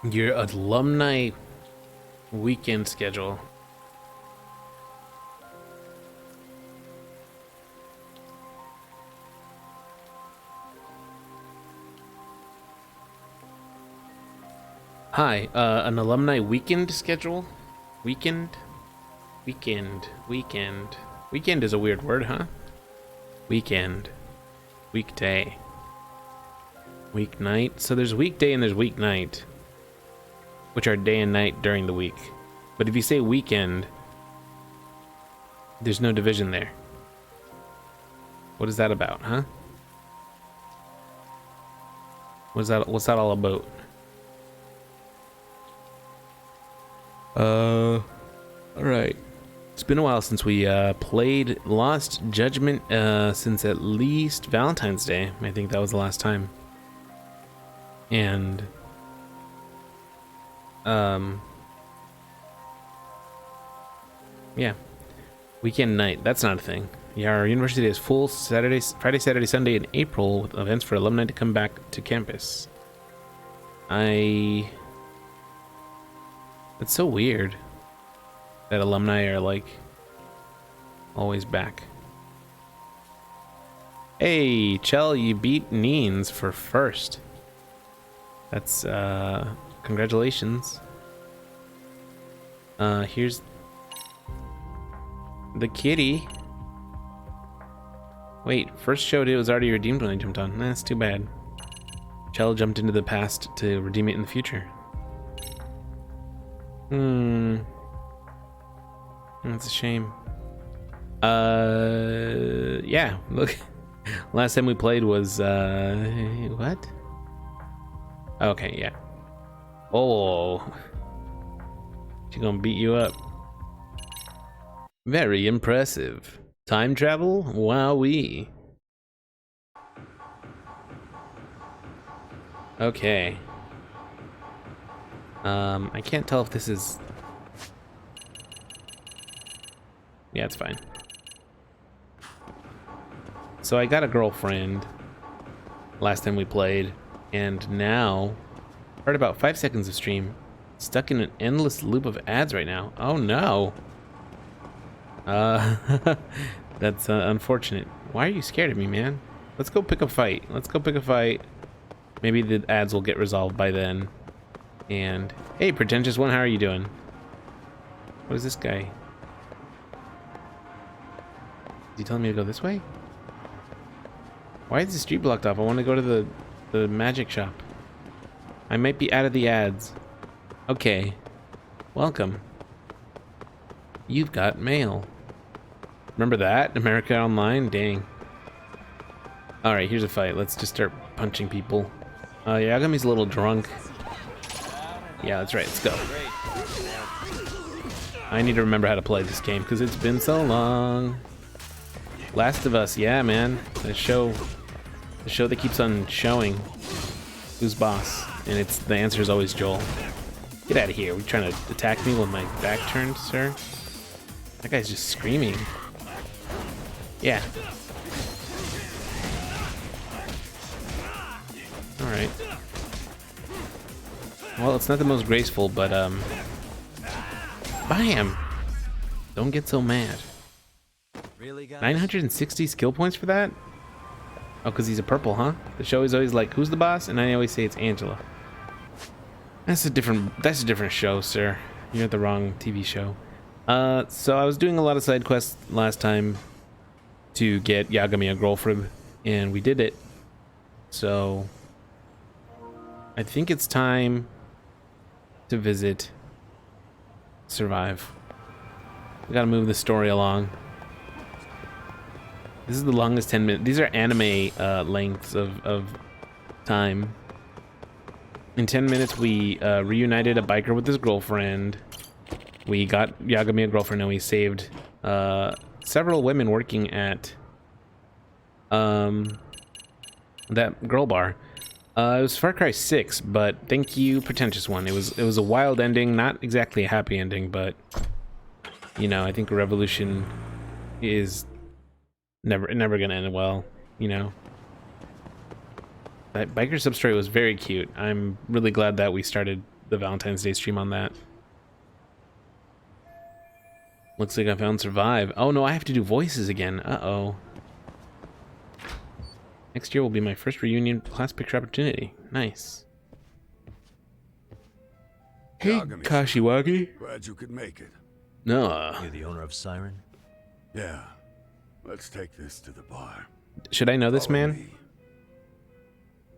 Your alumni weekend schedule. Hi, an alumni weekend schedule? Weekend? Weekend. Weekend is a weird word, huh? Weekend. Weekday. Weeknight. So there's weekday and there's weeknight, which are day and night during the week. But if you say weekend, there's no division there. What is that about, huh? What's that all about? All right. It's been a while since we played Lost Judgment, since at least Valentine's Day. I think that was the last time. And yeah, weekend night. That's not a thing. Yeah, our university is full Friday, Saturday, Sunday in April with events for alumni to come back to campus. That's so weird that alumni are like always back. Hey, Chell, you beat Neens for first. That's congratulations. Here's the kitty. Wait, first showed it was already redeemed when I jumped on. That's too bad. Chell jumped into the past to redeem it in the future. That's a shame. Yeah, look. Last time we played was, what? Okay, yeah. Oh. She's gonna beat you up. Very impressive. Time travel? Wowee. Okay. I can't tell if this is... Yeah, it's fine. So I got a girlfriend last time we played, and now, heard about 5 seconds of stream, stuck in an endless loop of ads right now. Oh no. That's unfortunate. Why are you scared of me, man? Let's go pick a fight. Let's go pick a fight. Maybe the ads will get resolved by then. And hey, pretentious one, how are you doing? What is this guy? Is he telling me to go this way? Why is the street blocked off? I want to go to the magic shop. I might be out of the ads. Okay. Welcome. You've got mail. Remember that? America Online? Dang. Alright, here's a fight. Let's just start punching people. Yagami's a little drunk. Yeah, that's right. Let's go. I need to remember how to play this game because it's been so long. Last of Us, yeah, man. The show that keeps on showing. Who's boss? And the answer is always Joel. Get out of here. Are you trying to attack me with my back turned, sir? That guy's just screaming. Yeah. Alright. Well, it's not the most graceful, but, bam! Don't get so mad. Really, guys? 960 skill points for that? Oh, because he's a purple, huh? The show is always like, who's the boss? And I always say it's Angela. That's a different show, sir. You're at the wrong TV show. So I was doing a lot of side quests last time to get Yagami a girlfriend, and we did it. So I think it's time to visit Survive. We gotta move the story along. This is the longest 10 minutes. These are anime lengths of time. In 10 minutes, we reunited a biker with his girlfriend. We got Yagami a girlfriend, and we saved several women working at that girl bar. It was Far Cry 6, but thank you, pretentious one. It was a wild ending, not exactly a happy ending, but you know, I think a revolution is never gonna end well, you know. That biker sub story was very cute. I'm really glad that we started the Valentine's Day stream on that. Looks like I found Survive. Oh no, I have to do voices again. Uh-oh. Next year will be my first reunion class picture opportunity. Nice. Hey, Yagami-san. Kashiwagi. Glad you could make it. No. You're the owner of Siren? Yeah. Let's take this to the bar. Should I know this Follow man? me.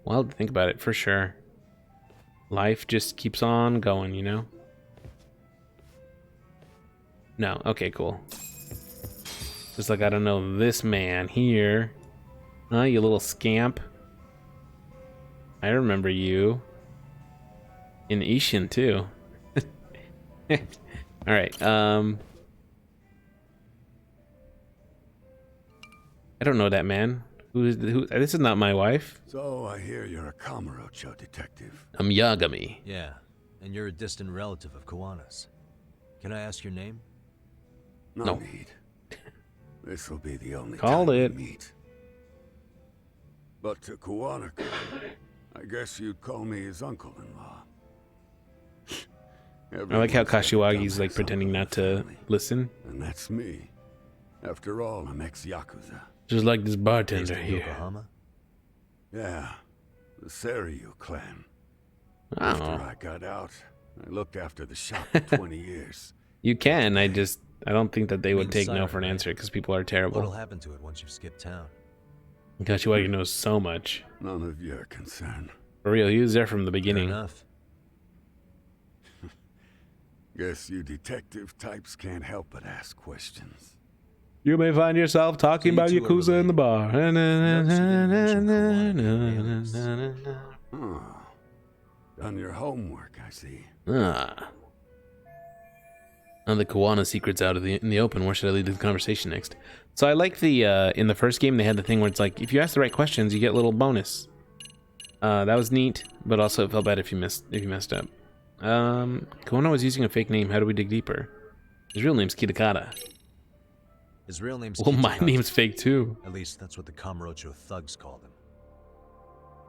Well, think about it for sure. Life just keeps on going, you know? No. Okay, cool. Just like I don't know this man here. Huh, you little scamp. I remember you. In Ishin, too. Alright, I don't know that man. Who? This is not my wife. So I hear you're a Kamurocho detective. I'm Yagami. Yeah, and you're a distant relative of Kawana's. Can I ask your name? No No. need. This will be the only Called time it. we meet. But to Kawanaka, I guess you'd call me his uncle-in-law. I like how Everyone's got a Kashiwagi's like dumbass pretending uncle in not the to family, listen. and that's me. After all, I'm ex-Yakuza. Just like this Based bartender in here. Yokohama? Yeah, the Seiryu clan. After Oh, I got out, I looked after the shop for 20 years. you can. I don't think that they would mean take no Siren, for an right? answer because people are What'll terrible. happen to it once you've skipped town? Kashiwagi knows so much. None of your concern. For real, he was there from the Fair beginning. enough. Guess you detective types can't help but ask questions. You may find yourself talking So about you two are Yakuza in the bar. Huh. Done your homework, I see. Ah. Now the Kawana secret's out in the open. Where should I lead the conversation next? So I like the in the first game they had the thing where it's like if you ask the right questions, you get a little bonus. That was neat, but also it felt bad if you messed up. Kawana was using a fake name. How do we dig deeper? His real name's Kitakata. His real name's Well, my Kitakata. name's fake too. At least that's what the Kamurocho thugs called him.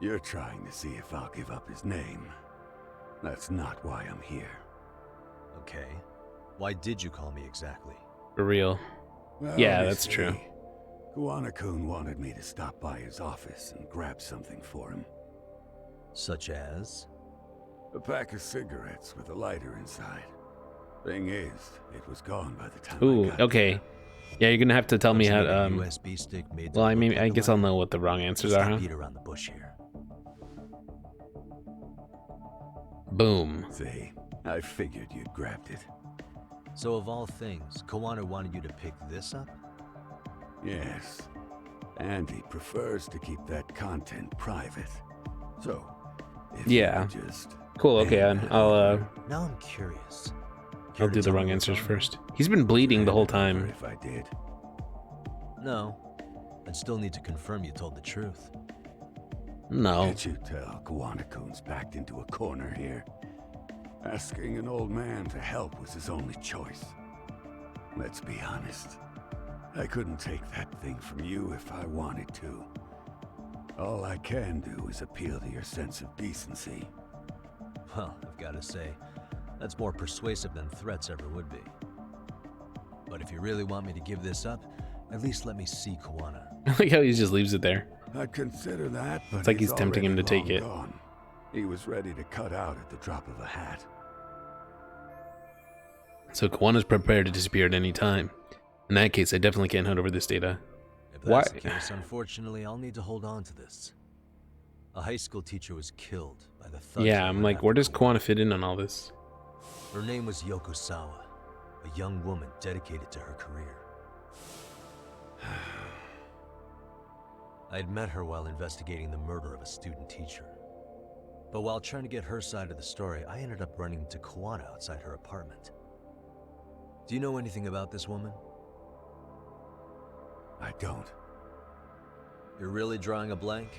You're trying to see if I'll give up his name. That's not why I'm here. Okay. Why did you call me exactly? For real. Well, Yeah, you that's true. Kawana-kun wanted me to stop by his office and grab something for him. Such as? A pack of cigarettes with a lighter inside. Thing is, it was gone by the time I Ooh, got okay. Yeah, you're gonna have to tell me Don't you how. need a USB stick made to Well, I look mean, like I a guess I'll lighter? know what the wrong answers Let's are, not huh? beat around the bush here. Boom. See, I figured you'd grabbed it. So of all things, Kawana wanted you to pick this up? Yes. And he prefers to keep that content private. So, if you Yeah. could just... Cool. Okay, I'll Now I'm curious. I'll Care to do the tell wrong me what's answers on there? first. He's been bleeding the whole hand it over time. If I did. No. I'd still need to confirm you told the truth. No. Can't you tell Kawana-kun's backed into a corner here? Asking an old man to help was his only choice. Let's be honest. I couldn't take that thing from you if I wanted to. All I can do is appeal to your sense of decency. Well, I've got to say, that's more persuasive than threats ever would be. But if you really want me to give this up, at least let me see Kawana. I like how he just leaves it there. I'd consider that, but It's like he's tempting him to take already it. long gone. He was ready to cut out at the drop of a hat. So Kawana's prepared to disappear at any time. In that case, I definitely can't hand over this data. If that's Why- the case, unfortunately, I'll need to hold on to this. A high school teacher was killed by the thugs. Yeah, that I'm went like, after where does Kawana. Kawana fit in on all this? Her name was Yoko Sawa, a young woman dedicated to her career. I'd met her while investigating the murder of a student teacher. But while trying to get her side of the story, I ended up running into Kawana outside her apartment. Do you know anything about this woman? I don't. You're really drawing a blank?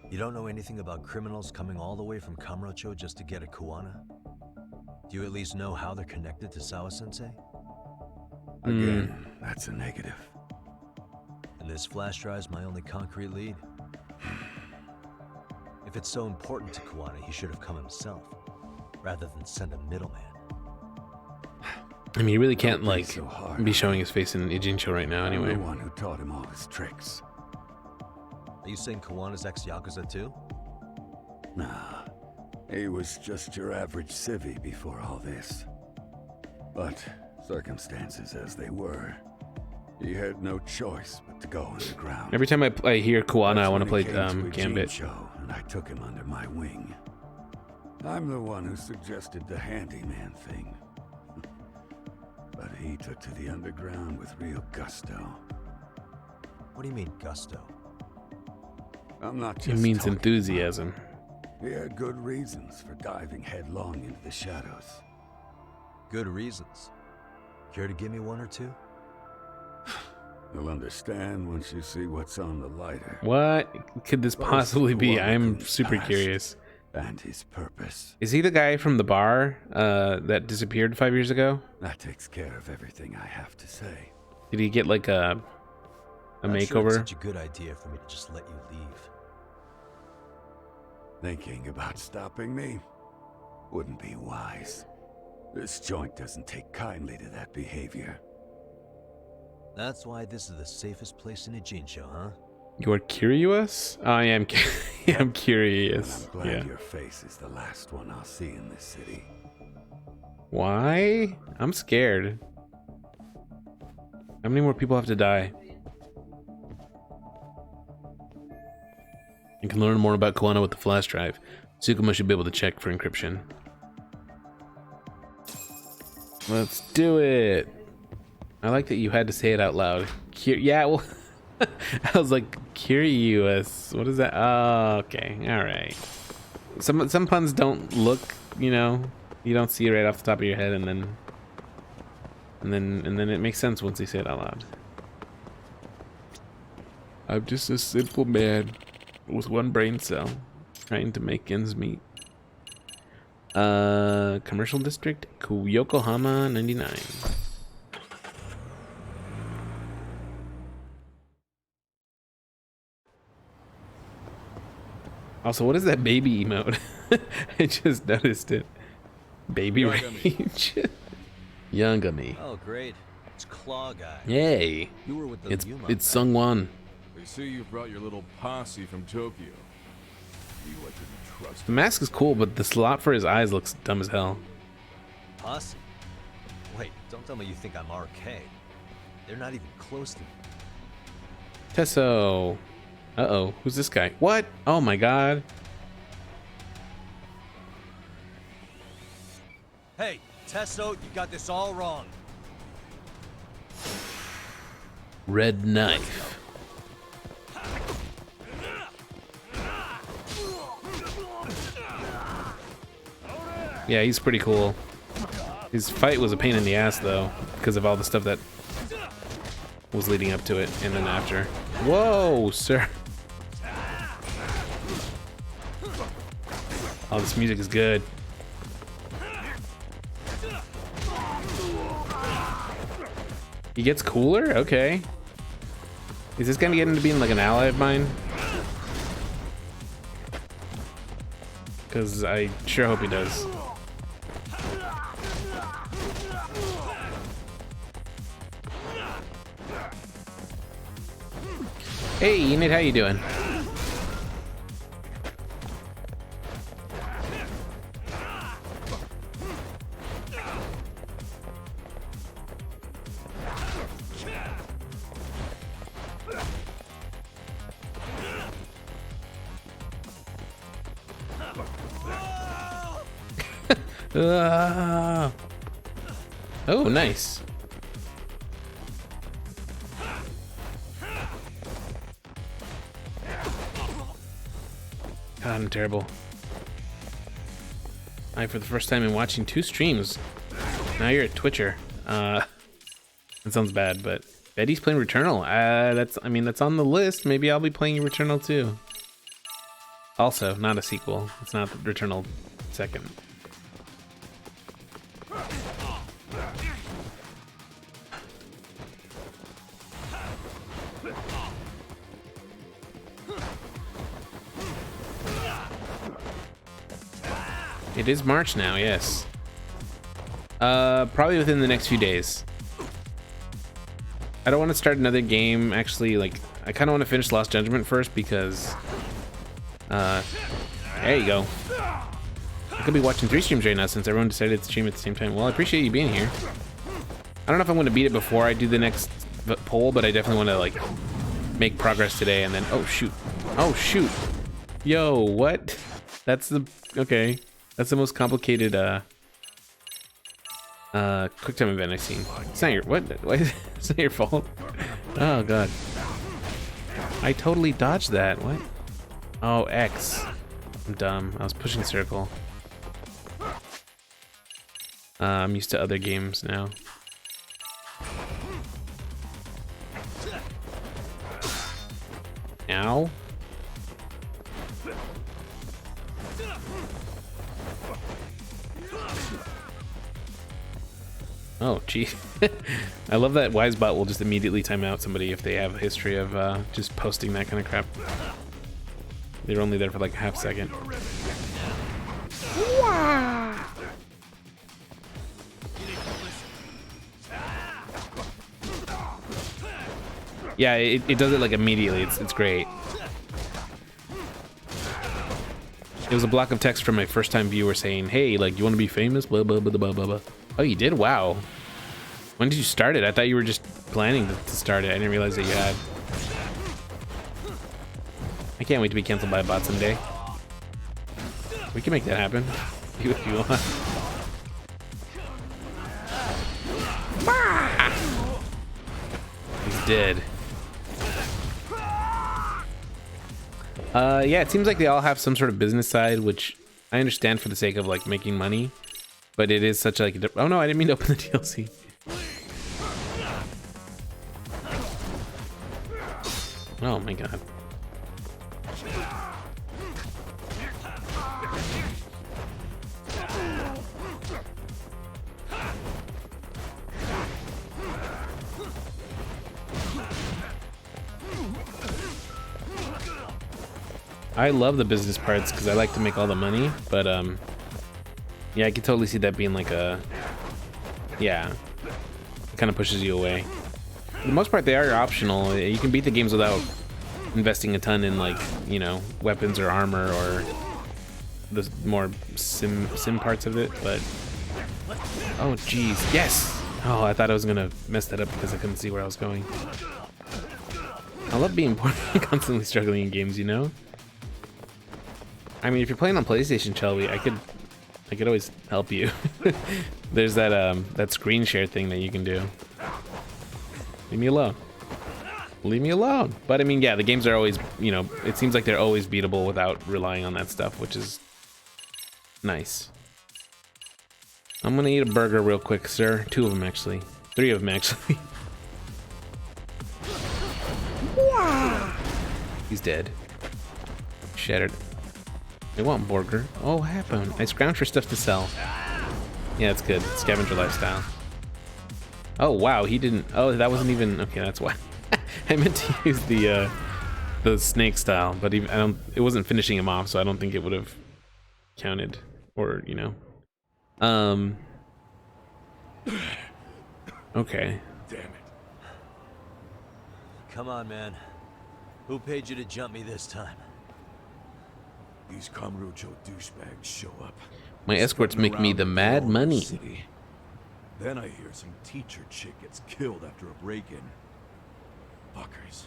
You don't know anything about criminals coming all the way from Kamurocho just to get at Kawana? Do you at least know how they're connected to Sawa-sensei? Again, that's a negative. And this flash drive's my only concrete lead. If it's so important to Kawana, he should have come himself. rather than send a middleman. I mean, he really can't, Don't be like, so hard be on showing him. his face in Ijincho right now I'm anyway. the one who taught him all his tricks. Are you saying Kawana's ex-Yakuza too? Nah, he was just your average civvy before all this. But circumstances as they were, he had no choice but to go underground. Every time I hear Kuwana, I That's want to when play he came to Gambit. Ijincho, and I took him under my wing. I'm the one who suggested the handyman thing. But he took to the underground with real gusto. What do you mean, gusto? I'm not just It means talking enthusiasm. about- He had good reasons for diving headlong into the shadows. Good reasons. Care to give me one or two? You'll understand once you see what's on the lighter. What could this First, possibly be? Kuwana I'm Kun's super past curious. And his purpose. Is he the guy from the bar that disappeared 5 years ago? That takes care of everything I have to say. Did he get like a Not sure it's makeover? such a good idea for me to just let you leave. Thinking about stopping me wouldn't be wise. This joint doesn't take kindly to that behavior. That's why this is the safest place in Ijincho, huh? You are curious? I am. I'm And curious. I'm glad Yeah. your face is the last one I'll see in this city. Why? I'm scared. How many more people have to die? You can learn more about Kuwana with the flash drive. Tsukuma should be able to check for encryption. Let's do it. I like that you had to say it out loud. Yeah, well, I was like, curious. What is that? Oh, okay. All right. Some puns don't look, you know, you don't see it right off the top of your head, and then it makes sense once you say it out loud. I'm just a simple man with one brain cell trying to make ends meet. Commercial district, Yokohama 99. Also, what is that baby emote? I just noticed it. Baby rage. Yangami. Oh, great. It's Claw Guy. Yay. You were with the It's Yuma. Sungwon. They say you brought your little posse from Tokyo. You I couldn't trust. The mask is cool, but the slot for his eyes looks dumb as hell. Posse? Wait, don't tell me you think I'm RK. They're not even close to me. Tesso. Uh-oh. Who's this guy? What? Oh my god. Hey, Tesso, you got this all wrong. Red knife. Yeah, he's pretty cool. His fight was a pain in the ass, though, because of all the stuff that was leading up to it and then after. Whoa, sir. Oh, this music is good. He gets cooler? Okay. Is this gonna get into being like an ally of mine? Because I sure hope he does. Hey, Enid, how you doing? Ah. Oh, nice. God, I'm terrible. For the first time in watching 2 streams. Now you're a Twitcher. That sounds bad, but Betty's playing Returnal. That's on the list. Maybe I'll be playing Returnal too. Also, not a sequel. It's not Returnal 2nd. It is March now, yes. Probably within the next few days. I don't want to start another game, actually. Like, I kind of want to finish Lost Judgment first because there you go. I could be watching 3 streams right now since everyone decided to stream at the same time. Well, I appreciate you being here. I don't know if I'm going to beat it before I do the next poll, but I definitely want to like make progress today. And then, oh shoot, yo, what? That's the okay. That's the most complicated quick time event I've seen. It's not your what? It's not your fault. Oh god, I totally dodged that. What? Oh, X. I'm dumb. I was pushing circle. I'm used to other games now. Ow. Oh, gee. I love that Wisebot will just immediately time out somebody if they have a history of just posting that kind of crap. They're only there for like a half second. Yeah, it does it like immediately. It's great. It was a block of text from my first time viewer saying, hey, like, you want to be famous? Blah, blah, blah, blah, blah, blah. Oh, you did? Wow. When did you start it? I thought you were just planning to start it. I didn't realize that you had. I can't wait to be canceled by a bot someday. We can make that happen. If you want. He's dead. Yeah, it seems like they all have some sort of business side, which I understand for the sake of like making money, but it is such like oh no, I didn't mean to open the DLC. Oh my god. I love the business parts because I like to make all the money, but yeah, I could totally see that being like a, yeah, it kind of pushes you away. For the most part, they are optional. You can beat the games without investing a ton in like, you know, weapons or armor or the more sim parts of it, but oh geez, yes! Oh, I thought I was gonna mess that up because I couldn't see where I was going. I love being constantly struggling in games, you know? I mean, if you're playing on PlayStation, Shelby, I could always help you. There's that screen share thing that you can do. Leave me alone. Leave me alone. But I mean, yeah, the games are always, you know, it seems like they're always beatable without relying on that stuff, which is nice. I'm gonna eat a burger real quick, sir. 2 of them, actually. 3 of them, actually. He's dead. Shattered. I want burger. Oh, what happened? I scrounge for stuff to sell. Yeah, it's good. Scavenger lifestyle. Oh wow, he didn't. Oh, that wasn't even. Okay, that's why. I meant to use the snake style, but even, it wasn't finishing him off, so I don't think it would have counted, or you know. Okay. Damn it. Come on, man. Who paid you to jump me this time? These Kamurocho douchebags show up. My escorts make me the mad money. City. Then I hear some teacher chick gets killed after a break-in. Fuckers.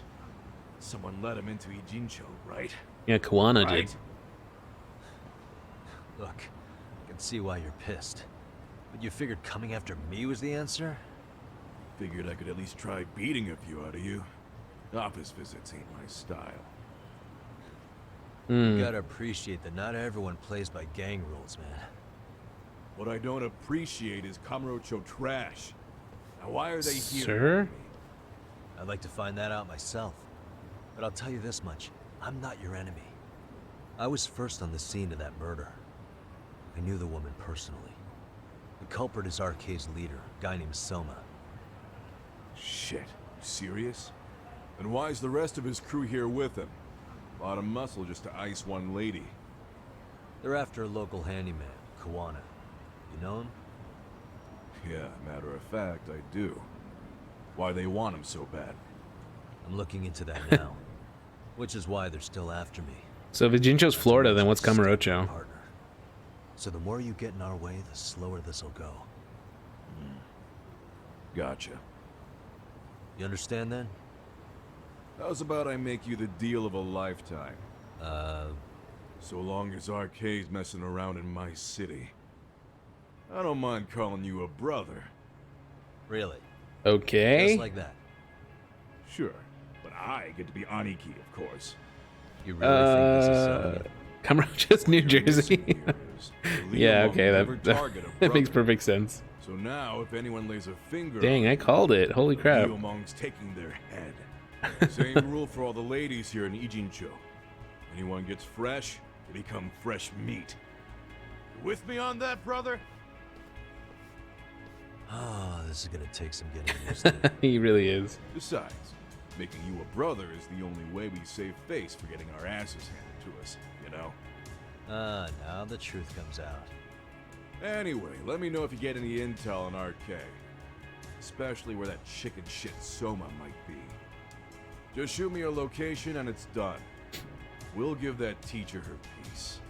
Someone let him into Ijincho, right? Yeah, Kawana Right? did. Look, I can see why you're pissed. But you figured coming after me was the answer? Figured I could at least try beating a few out of you. Office visits ain't my style. You gotta appreciate that not everyone plays by gang rules, man. What I don't appreciate is Kamurocho trash. Now why are they here? Sir? I'd like to find that out myself. But I'll tell you this much, I'm not your enemy. I was first on the scene of that murder. I knew the woman personally. The culprit is RK's leader, a guy named Soma. Shit. Serious? And why's the rest of his crew here with him? A lot of muscle just to ice one lady. They're after a local handyman, Kawana. You know him? Yeah, matter of fact, I do. Why they want him so bad? I'm looking into that now. Which is why they're still after me. So if Jincho's Florida, then what's Kamurocho? Partner. So the more you get in our way, the slower this'll go. Gotcha. You understand then? How's about I make you the deal of a lifetime? So long as Arcade's messing around in my city. I don't mind calling you a brother. Really? Okay. Just like that. Sure, but I get to be Aniki, of course. You really think this is so? Kamurocho's New Jersey. Yeah, okay, that makes perfect sense. So now, if anyone lays a finger Dang, on I called it. Holy crap. Ryomong's taking their head. Same rule for all the ladies here in Ijincho. Anyone gets fresh, they become fresh meat. You with me on that, brother? Ah, this is gonna take some getting used to. He really is. Besides, making you a brother is the only way we save face for getting our asses handed to us, you know? Now the truth comes out. Anyway, let me know if you get any intel on RK. Especially where that chicken shit Soma might be. Just shoot me your location and it's done. We'll give that teacher her peace.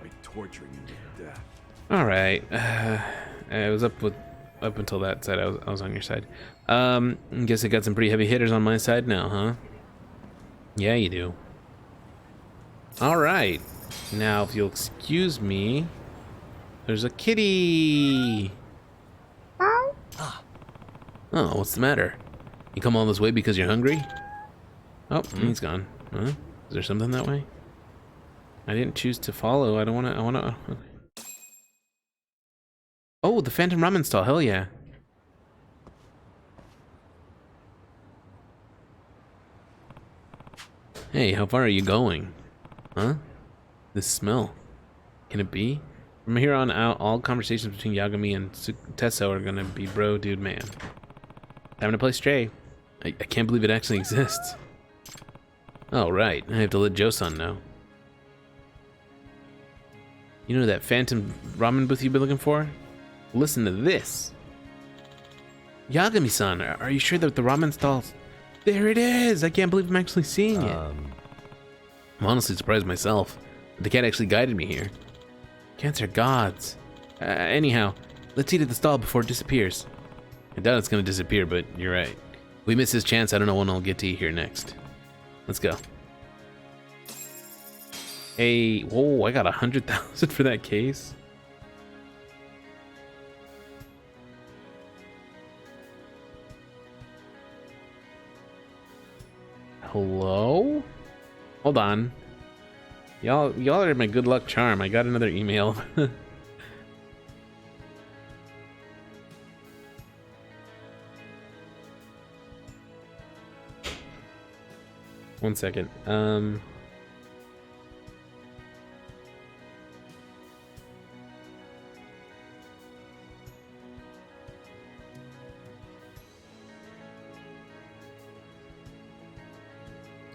By torturing you to death. Alright. I was up until that side. I was on your side. Guess I got some pretty heavy hitters on my side now, huh? Yeah, you do. Alright. Now, if you'll excuse me, there's a kitty. Oh, what's the matter? You come all this way because you're hungry? Oh, he's gone. Huh? Is there something that way? I didn't choose to follow. I wanna. Okay. Oh, the Phantom Ramen stall. Hell yeah. Hey, how far are you going? Huh? This smell. Can it be? From here on out, all conversations between Yagami and Tesso are gonna be bro, dude, man. Time to play Stray. I can't believe it actually exists. Oh, right. I have to let Joe-san know. You know that Phantom Ramen booth you've been looking for? Listen to this. Yagami-san, are you sure that the ramen stall's... There it is! I can't believe I'm actually seeing it. I'm honestly surprised myself. The cat actually guided me here. Cats are gods. Anyhow, let's eat at the stall before it disappears. I doubt it's gonna disappear, but you're right. If we miss this chance, I don't know when I'll get to eat here next. Let's go. Hey, whoa, I got 100,000 for that case. Hello? Hold on. Y'all are my good luck charm. I got another email. 1 second.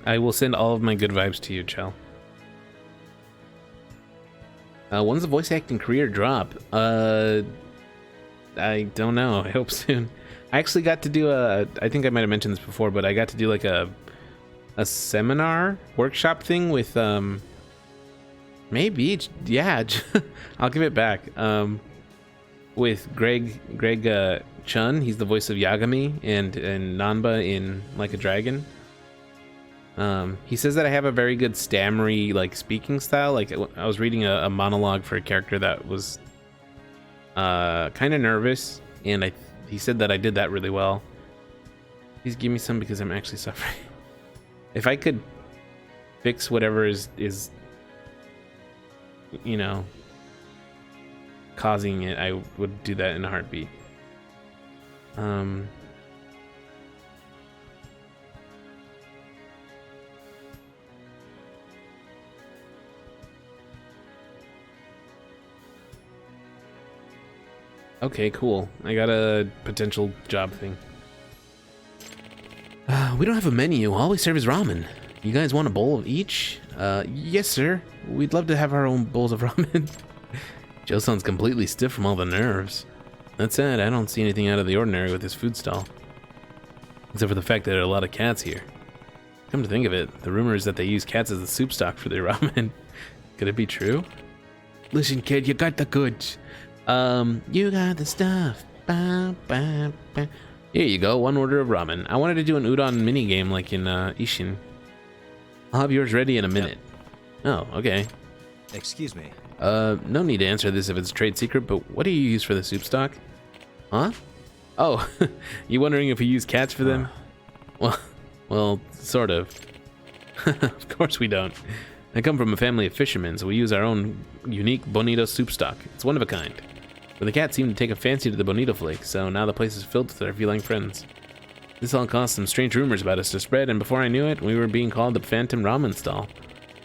I will send all of my good vibes to you, Chell. When's the voice acting career drop? I don't know. I hope soon. I actually got to do I think I might have mentioned this before, but I got to do like a seminar workshop thing with maybe, yeah, I'll give it back. With Greg Chun. He's the voice of Yagami and Nanba in Like a Dragon. He says that I have a very good stammery like speaking style. Like I was reading a monologue for a character that was kind of nervous, and he said that I did that really well. Please give me some because I'm actually suffering. If I could fix whatever is you know causing it, I would do that in a heartbeat. Okay, cool. I got a potential job thing. We don't have a menu. All we serve is ramen. You guys want a bowl of each? Yes, sir. We'd love to have our own bowls of ramen. Joe sounds completely stiff from all the nerves. That said, I don't see anything out of the ordinary with this food stall. Except for the fact that there are a lot of cats here. Come to think of it, the rumor is that they use cats as the soup stock for their ramen. Could it be true? Listen, kid, you got the goods. You got the stuff. Ba, ba, ba. Here you go, 1 order of ramen. I wanted to do an udon minigame like in Ishin. I'll have yours ready in a minute. Oh, okay. Excuse me. No need to answer this if it's trade secret, but what do you use for the soup stock? Huh? Oh, you wondering if we use cats for them? Well, sort of. Of course we don't. I come from a family of fishermen, so we use our own unique bonito soup stock. It's one of a kind. But the cats seem to take a fancy to the bonito flake, so now the place is filled with our feline friends. This all caused some strange rumors about us to spread, and before I knew it, we were being called the Phantom Ramen Stall.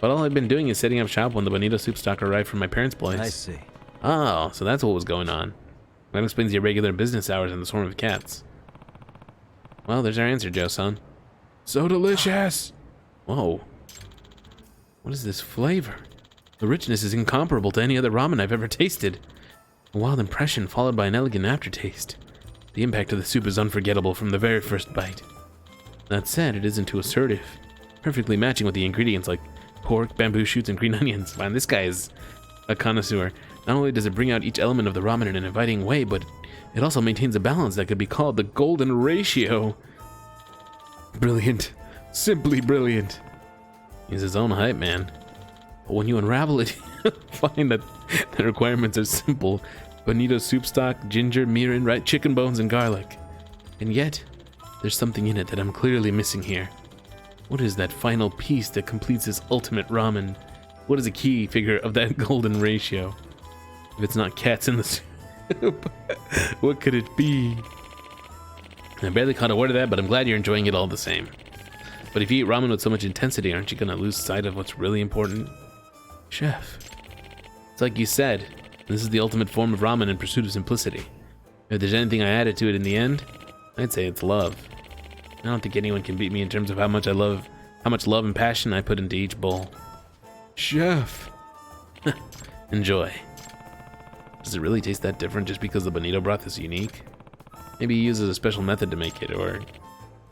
But all I've been doing is setting up shop when the bonito soup stock arrived from my parents' place. I see. Oh, so that's what was going on. That explains the irregular business hours and the swarm of cats. Well, there's our answer, Joe-san. So delicious! Whoa. What is this flavor? The richness is incomparable to any other ramen I've ever tasted. A wild impression followed by an elegant aftertaste. The impact of the soup is unforgettable from the very first bite. That said, it isn't too assertive. Perfectly matching with the ingredients like pork, bamboo shoots, and green onions. Man, this guy is a connoisseur. Not only does it bring out each element of the ramen in an inviting way, but it also maintains a balance that could be called the golden ratio. Brilliant. Simply brilliant. He's his own hype man. But when you unravel it, you find that the requirements are simple. Bonito soup stock, ginger, mirin, right, chicken bones, and garlic. And yet, there's something in it that I'm clearly missing here. What is that final piece that completes this ultimate ramen? What is a key figure of that golden ratio? If it's not cats in the soup, what could it be? I barely caught a word of that, but I'm glad you're enjoying it all the same. But if you eat ramen with so much intensity, aren't you gonna lose sight of what's really important? Chef, it's like you said, this is the ultimate form of ramen in pursuit of simplicity. If there's anything I added to it in the end, I'd say it's love. I don't think anyone can beat me in terms of how much love and passion I put into each bowl. Chef! Enjoy. Does it really taste that different just because the bonito broth is unique? Maybe he uses a special method to make it, or...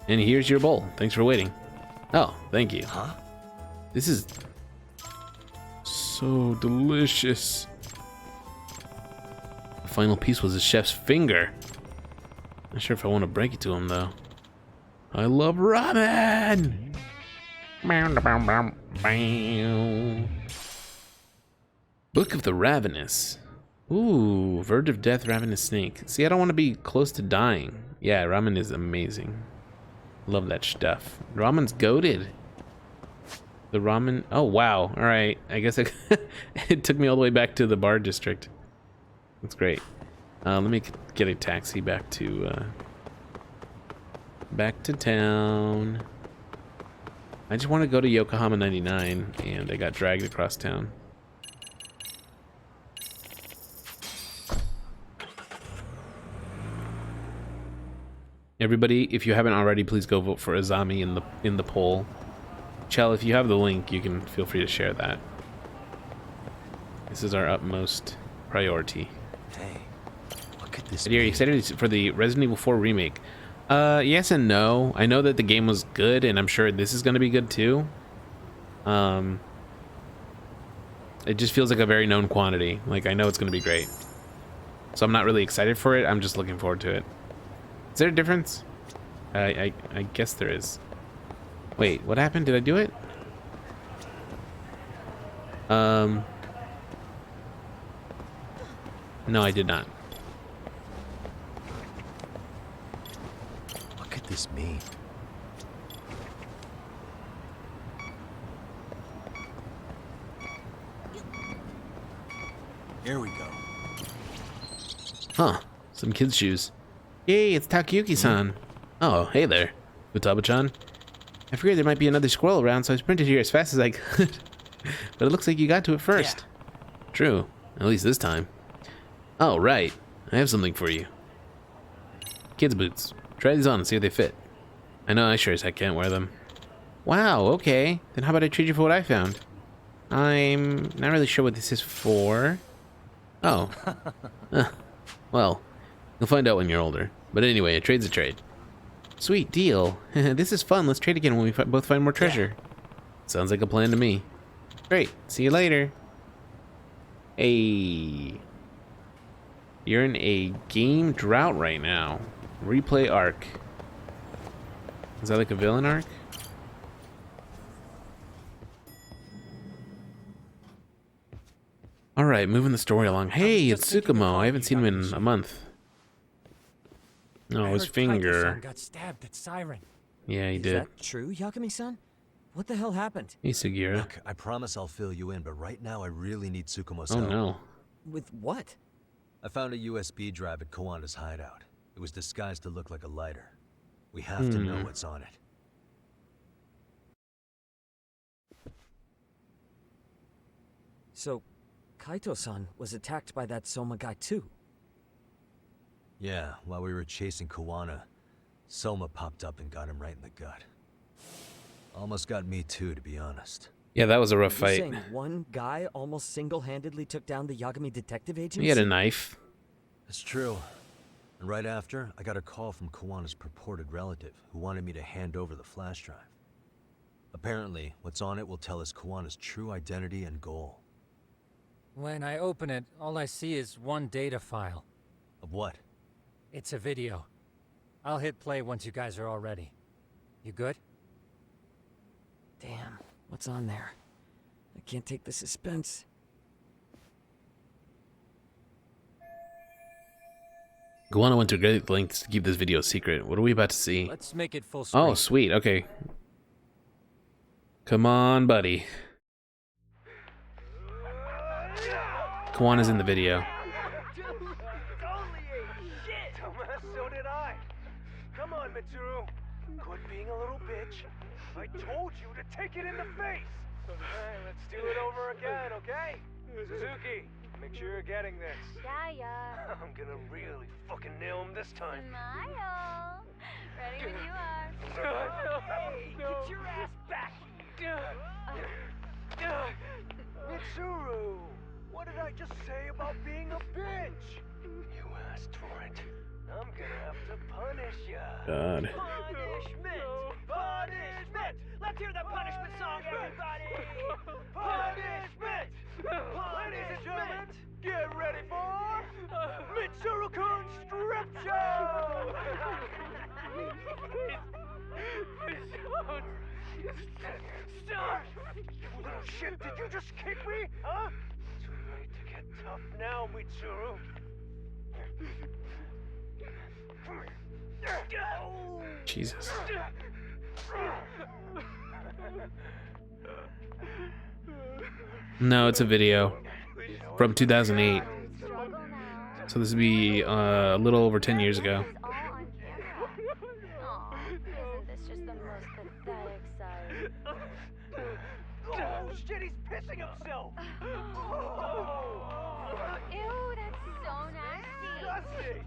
And here's your bowl. Thanks for waiting. Oh, thank you. Huh? This is... so delicious. The final piece was the chef's finger. Not sure if I want to break it to him, though. I love ramen! Book of the Ravenous. Ooh, verge of death, ravenous snake. See, I don't want to be close to dying. Yeah, ramen is amazing. Love that stuff. Ramen's goated. The ramen... Oh, wow. All right. I guess it took me all the way back to the bar district. That's great. Let me get a taxi back to town. I just want to go to Yokohama 99, and I got dragged across town. Everybody, if you haven't already, please go vote for Azami in the poll. Chell, if you have the link, you can feel free to share that. This is our utmost priority. Hey, what could this Are you excited for the Resident Evil 4 remake? Yes and no. I know that the game was good, and I'm sure this is going to be good too. It just feels like a very known quantity. Like, I know it's going to be great. So I'm not really excited for it. I'm just looking forward to it. Is there a difference? I guess there is. Wait, what happened? Did I do it? No, I did not. What could this mean? Here we go. Huh. Some kid's shoes. Yay, it's Takayuki-san. Oh, hey there. Futaba-chan. I figured there might be another squirrel around, so I sprinted here as fast as I could. But it looks like you got to it first. Yeah. True. At least this time. Oh, right. I have something for you. Kids' boots. Try these on and see if they fit. I know I sure as heck can't wear them. Wow, okay. Then how about I trade you for what I found? I'm not really sure what this is for. Oh. Well, you'll find out when you're older. But anyway, a trade's a trade. Sweet deal. This is fun. Let's trade again when we both find more treasure. Sounds like a plan to me. Great. See you later. Hey. You're in a game drought right now. Replay arc. Is that like a villain arc? Alright, moving the story along. Hey, it's Tsukumo. I haven't seen him in a month. Oh, his finger. Got stabbed at Siren. Yeah, he Is did. that true, Yagami-san? What the hell happened? Hey, Sugiura. Look, I promise I'll fill you in, but right now I really need Tsukumo's Oh help. no. With what? I found a USB drive at Kawana's hideout. It was disguised to look like a lighter. We have to know what's on it. So, Kaito-san was attacked by that Soma guy too. Yeah, while we were chasing Kawana, Soma popped up and got him right in the gut. Almost got me too, to be honest. Yeah, that was a rough You're fight. saying one guy almost single-handedly took down the Yagami detective agency? He had a knife. It's true. And right after, I got a call from Kawana's purported relative who wanted me to hand over the flash drive. Apparently, what's on it will tell us Kawana's true identity and goal. When I open it, all I see is one data file. Of what? It's a video. I'll hit play once you guys are all ready. You good? Damn, what's on there? I can't take the suspense. Kawana went to great lengths to keep this video secret. What are we about to see? Let's make it full screen. Oh, sweet. Okay. Come on, buddy. Kawana's in the video. So did I. Come on, Mitsuru. Quit being a little bitch. I told you to take it in the face. Alright, let's do it over again, okay? Suzuki, make sure you're getting this. Yeah. I'm gonna really fucking nail him this time. Smile. Ready when you are. Hey, get your ass back here. Mitsuru, what did I just say about being a bitch? You asked for it. I'm gonna have to punish ya. God. Punishment! Punishment! Let's hear the punishment song, everybody! Punishment! Ladies and gentlemen, get ready for Mitsuru-kun Strip Show! Stop! You little shit, did you just kick me? Huh? Too late to get tough now, Mitsuru. Jesus. No, it's a video from 2008. Struggle now. So this would be a little over 10 years ago. It's all on camera. Aw, isn't this just the most pathetic sight? Oh shit, he's pissing himself! Ew, that's so nasty.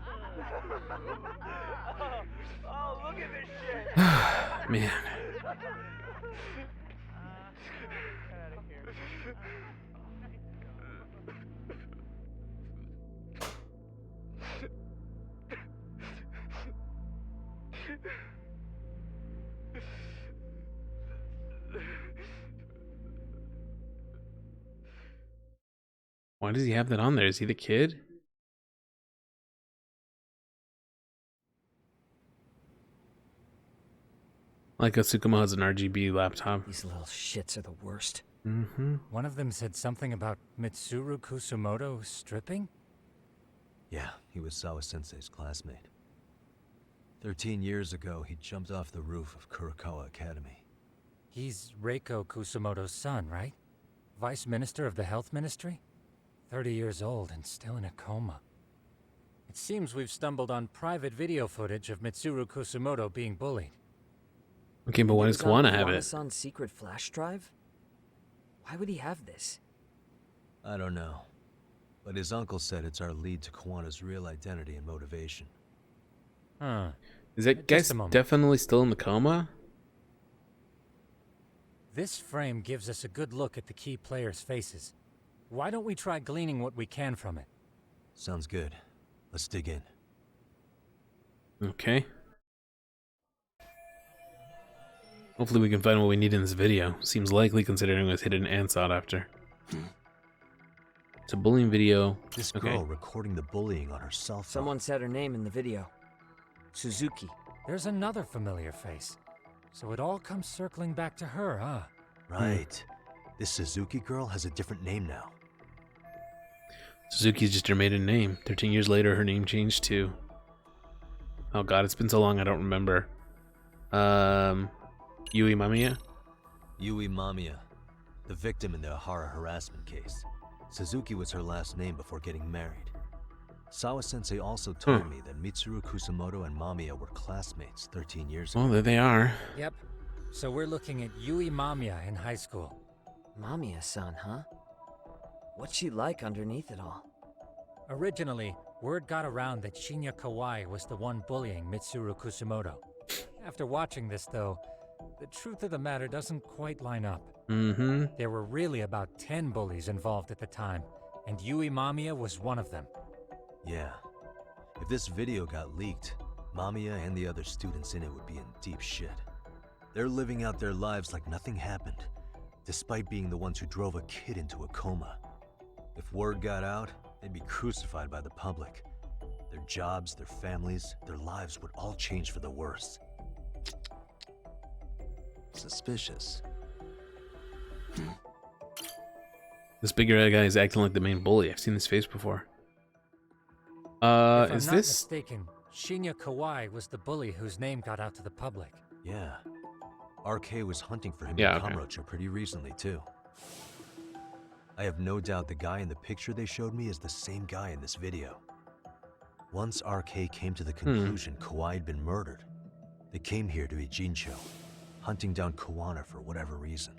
Oh, look at this shit! Man. Why does he have that on there? Is he the kid? Like Tsukumo has an RGB laptop. These little shits are the worst. Mm-hmm. One of them said something about Mitsuru Kusumoto stripping? Yeah, he was Sawa-sensei's classmate. 13 years ago, he jumped off the roof of Kurokawa Academy. He's Reiko Kusumoto's son, right? Vice Minister of the Health Ministry? 30 years old and still in a coma. It seems we've stumbled on private video footage of Mitsuru Kusumoto being bullied. Okay, but why does It was on Kawana have it? Kawana-san's secret flash drive? Why would he have this? I don't know. But his uncle said it's our lead to Kawana's real identity and motivation. Huh. Is that Just guy a moment. definitely still in the coma? This frame gives us a good look at the key players' faces. Why don't we try gleaning what we can from it? Sounds good. Let's dig in. Okay. Hopefully we can find what we need in this video. Seems likely considering it was hidden and sought after. It's a bullying video. This Okay. girl recording the bullying on her cell phone. Someone said her name in the video. Suzuki. There's another familiar face. So it all comes circling back to her, huh? Right. This Suzuki girl has a different name now. Suzuki's just her maiden name. 13 years later, her name changed to... Oh god, it's been so long I don't remember. Yui Mamiya? Yui Mamiya, the victim in the Ahara harassment case. Suzuki was her last name before getting married. Sawa-sensei also told me that Mitsuru Kusamoto and Mamiya were classmates 13 years ago. Well, there they are. Yep. So we're looking at Yui Mamiya in high school. Mamiya-san, huh? What's she like underneath it all? Originally, word got around that Shinya Kawai was the one bullying Mitsuru Kusamoto. After watching this, though, the truth of the matter doesn't quite line up. Mm-hmm. There were really about 10 bullies involved at the time, and Yui Mamiya was one of them. Yeah. If this video got leaked, Mamiya and the other students in it would be in deep shit. They're living out their lives like nothing happened, despite being the ones who drove a kid into a coma. If word got out, they'd be crucified by the public. Their jobs, their families, their lives would all change for the worse. Suspicious. This bigger guy is acting like the main bully. I've seen this face before. If I'm Is not this... mistaken, Shinya Kawai was the bully whose name got out to the public. Yeah. RK was hunting for him Yeah, in okay. Kamurocho pretty recently, too. I have no doubt the guy in the picture they showed me is the same guy in this video. Once RK came to the conclusion Kawai had been murdered, they came here to Ijincho, hunting down Kawana for whatever reason.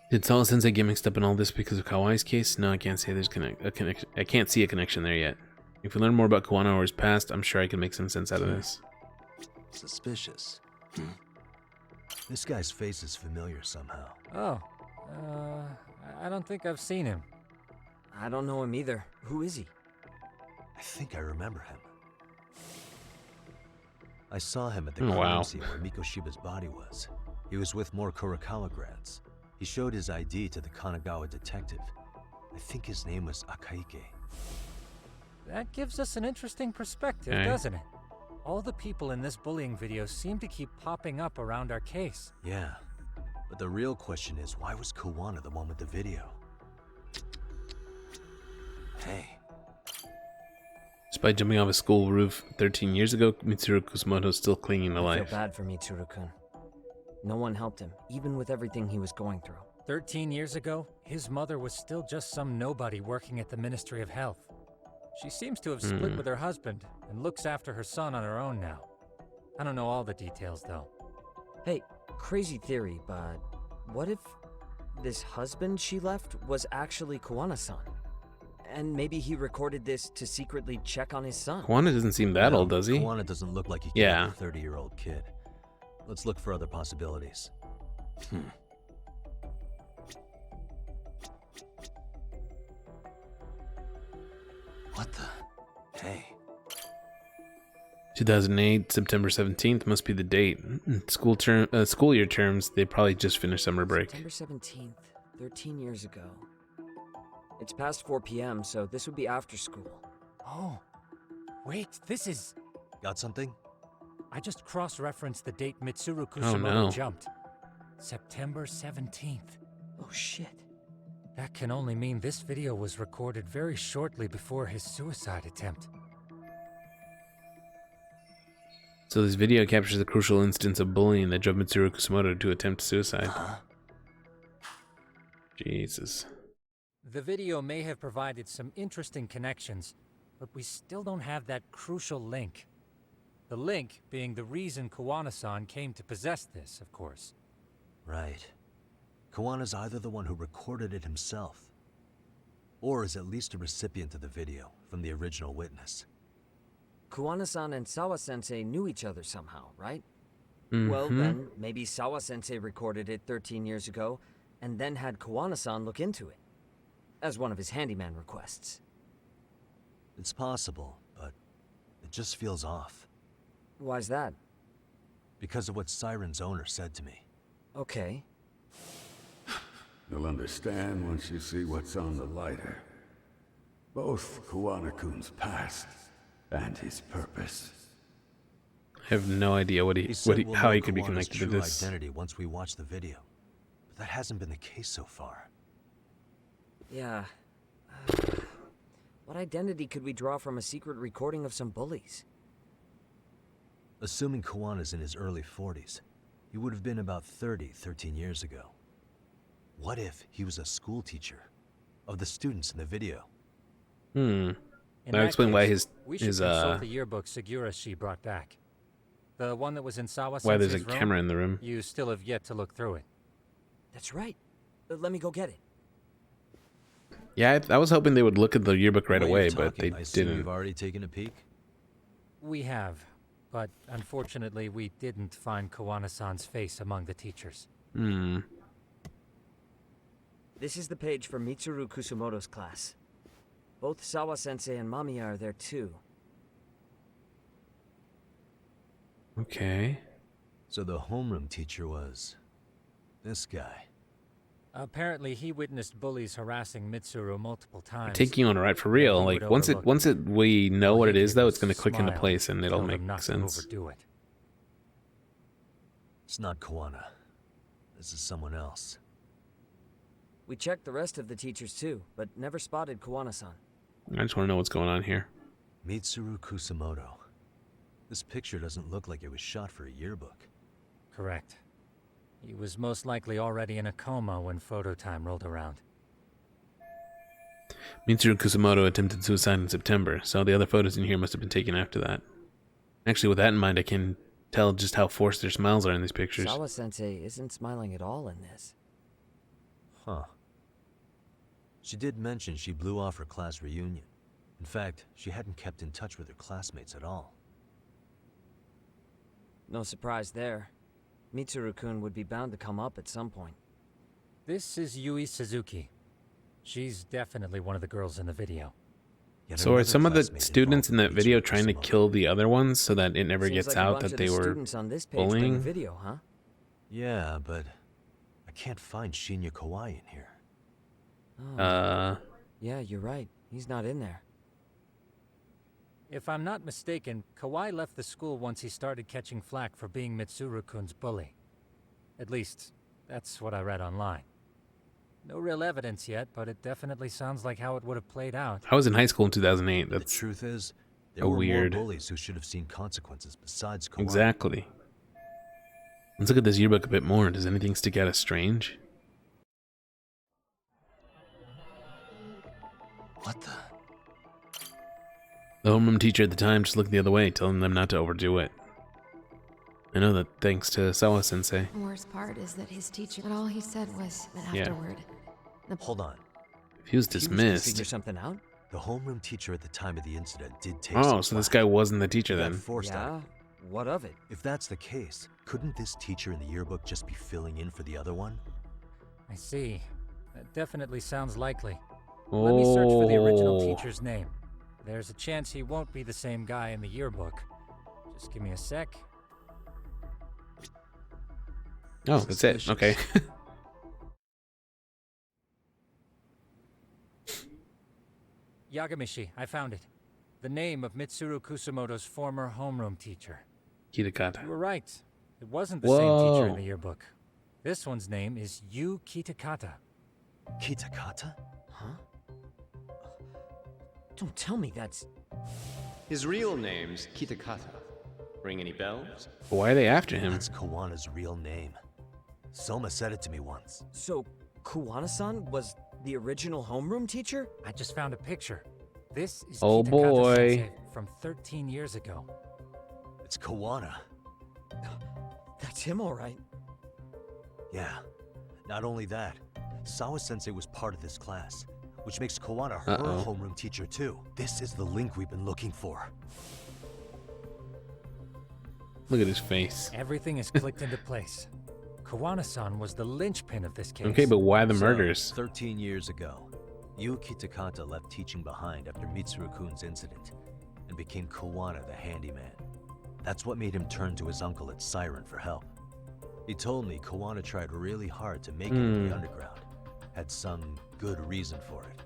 Did Sawa-sensei get mixed up in all this because of Kawaii's case? No, I can't say there's a connection. I can't see a connection there yet. If we learn more about Kawana or his past, I'm sure I can make some sense out of this. Suspicious. This guy's face is familiar somehow. Oh, I don't think I've seen him. I don't know him either. Who is he? I think I remember him. I saw him at the Oh, wow. crime scene where Mikoshiba's body was. He was with more Kurokawa grads. He showed his ID to the Kanagawa detective. I think his name was Akaike. That gives us an interesting perspective, Okay. doesn't it? All the people in this bullying video seem to keep popping up around our case. Yeah. But the real question is, why was Kawana the one with the video? Hey. Despite jumping off a school roof 13 years ago, Mitsuru Kusamoto is still clinging to I life. feel bad for Mitsuru-kun. No one helped him, even with everything he was going through. 13 years ago, his mother was still just some nobody working at the Ministry of Health. She seems to have split with her husband and looks after her son on her own now. I don't know all the details, though. Hey, crazy theory, but what if this husband she left was actually Kawana-san? And maybe he recorded this to secretly check on his son. Kawana doesn't seem that No, old, does he? Kawana doesn't look like he could Yeah. have a 30-year-old kid. Let's look for other possibilities. What the? Hey. 2008, September 17th must be the date. School year terms, they probably just finished summer break. September 17th, 13 years ago. It's past 4 p.m., so this would be after school. Oh, wait, this is... Got something? I just cross-referenced the date Mitsuru Oh, Kusamoto no. jumped. September 17th. Oh shit. That can only mean this video was recorded very shortly before his suicide attempt. So this video captures the crucial instance of bullying that drove Mitsuru Kusamoto to attempt suicide. Jesus. The video may have provided some interesting connections, but we still don't have that crucial link. The link being the reason Kawana-san came to possess this, of course. Right. Kawana's either the one who recorded it himself, or is at least a recipient of the video from the original witness. Kawana-san and Sawa-sensei knew each other somehow, right? Well, then, maybe Sawa-sensei recorded it 13 years ago, and then had Kawana-san look into it. as one of his handyman requests. It's possible, but it just feels off. Why's that? Because of what Siren's owner said to me. Okay. You'll understand once you see what's on the lighter. Both Kuwana-kun's past and his purpose. I have no idea what He said we'll how know he could be Kawana's connected to true this. identity once we watch the video. But that hasn't been the case so far. Yeah. What identity could we draw from a secret recording of some bullies? Assuming Kawana's in his early 40s, he would have been about 13 years ago. What if he was a school teacher of the students in the video? Hmm. In That that would explain why case, his we should consult the yearbook Segurashi brought back. The one that was in Sawa why there's a Sensei's room? camera in the room. You still have yet to look through it. That's right. Let me go get it. Yeah, I was hoping they would look at the yearbook right The way away, you're but they talking, I assume didn't. You've already taken a peek? We have, but unfortunately we didn't find Kawana-san's face among the teachers. Hmm. This is the page for Mitsuru Kusumoto's class. Both Sawa-sensei and Mamiya are there too. Okay. So the homeroom teacher was this guy. Apparently he witnessed bullies harassing Mitsuru multiple times. Taking on right for real. he Like would once we know All what he it is did though, was it's gonna click into smile, place and it'll told make him not sense. to overdo it. It's not Kawana. This is someone else. We checked the rest of the teachers too, but never spotted Kawana-san. I just want to know what's going on here. Mitsuru Kusumoto. This picture doesn't look like it was shot for a yearbook. Correct. He was most likely already in a coma when photo time rolled around. Mitsuru Kusumoto attempted suicide in September, so the other photos in here must have been taken after that. Actually, with that in mind, I can tell just how forced their smiles are in these pictures. Sawa-sensei isn't smiling at all in this. Huh. She did mention she blew off her class reunion. In fact, she hadn't kept in touch with her classmates at all. No surprise there. Mitsuru-kun would be bound to come up at some point. This is Yui Suzuki. She's definitely one of the girls in the video. Yet So are another some of the classmate students in that involved with video Mitsuru trying to Kusumoto. kill the other ones so that it never Seems gets like a out bunch that of they the were students on this page bring bullying? the video, huh? Yeah, but I can't find Shinya Kawai in here. Oh, yeah, you're right. He's not in there. If I'm not mistaken, Kawai left the school once he started catching flack for being Mitsuru-kun's bully. At least, that's what I read online. No real evidence yet, but it definitely sounds like how it would have played out. I was in high school in 2008. The That's truth is, there a were weird- more bullies who should have seen consequences besides Kawai. exactly. Let's look at this yearbook a bit more. Does anything stick out as strange? What the? The homeroom teacher at the time just looked the other way, telling them not to overdo it. I know that thanks to Sawa-sensei. The worst part is that his teacher, that all he said was that Yeah. afterward. Hold on. If he was He was dismissed. figure something out? The homeroom teacher at the time of the incident did take Oh, some so this flack. guy wasn't the teacher He got then. forced out. Yeah. What of it? If that's the case, couldn't this teacher in the yearbook just be filling in for the other one? I see. That definitely sounds likely. Let me search for the original teacher's name. There's a chance he won't be the same guy in the yearbook. Just give me a sec. Oh, that's it. Suspicious. Okay. Yagamishi, I found it. The name of Mitsuru Kusumoto's former homeroom teacher. Kitakata. You were right. It wasn't the same teacher in Whoa. the yearbook. This one's name is Yu Kitakata. Kitakata? Huh? Don't tell me that's... His real name's Kitakata. Ring any bells? Why are they after him? That's Kawana's real name. Soma said it to me once. So, Kuwana-san was the original homeroom teacher? I just found a picture. This is Oh, Kitakata boy. Sensei from 13 years ago. It's Kawana. That's him, all right. Yeah. Not only that, Sawa-sensei was part of this class, which makes Kawana her Uh-oh. homeroom teacher too. This is the link we've been looking for. Look at his face. Everything is clicked into place. Kawana-san was the linchpin of this case. Okay, but why the So, murders? 13 years ago, Yuki Takata left teaching behind after Mitsuru-kun's incident and became Kawana the handyman. That's what made him turn to his uncle at Siren for help. He told me Kawana tried really hard to make it in the underground. Had some good reason for it.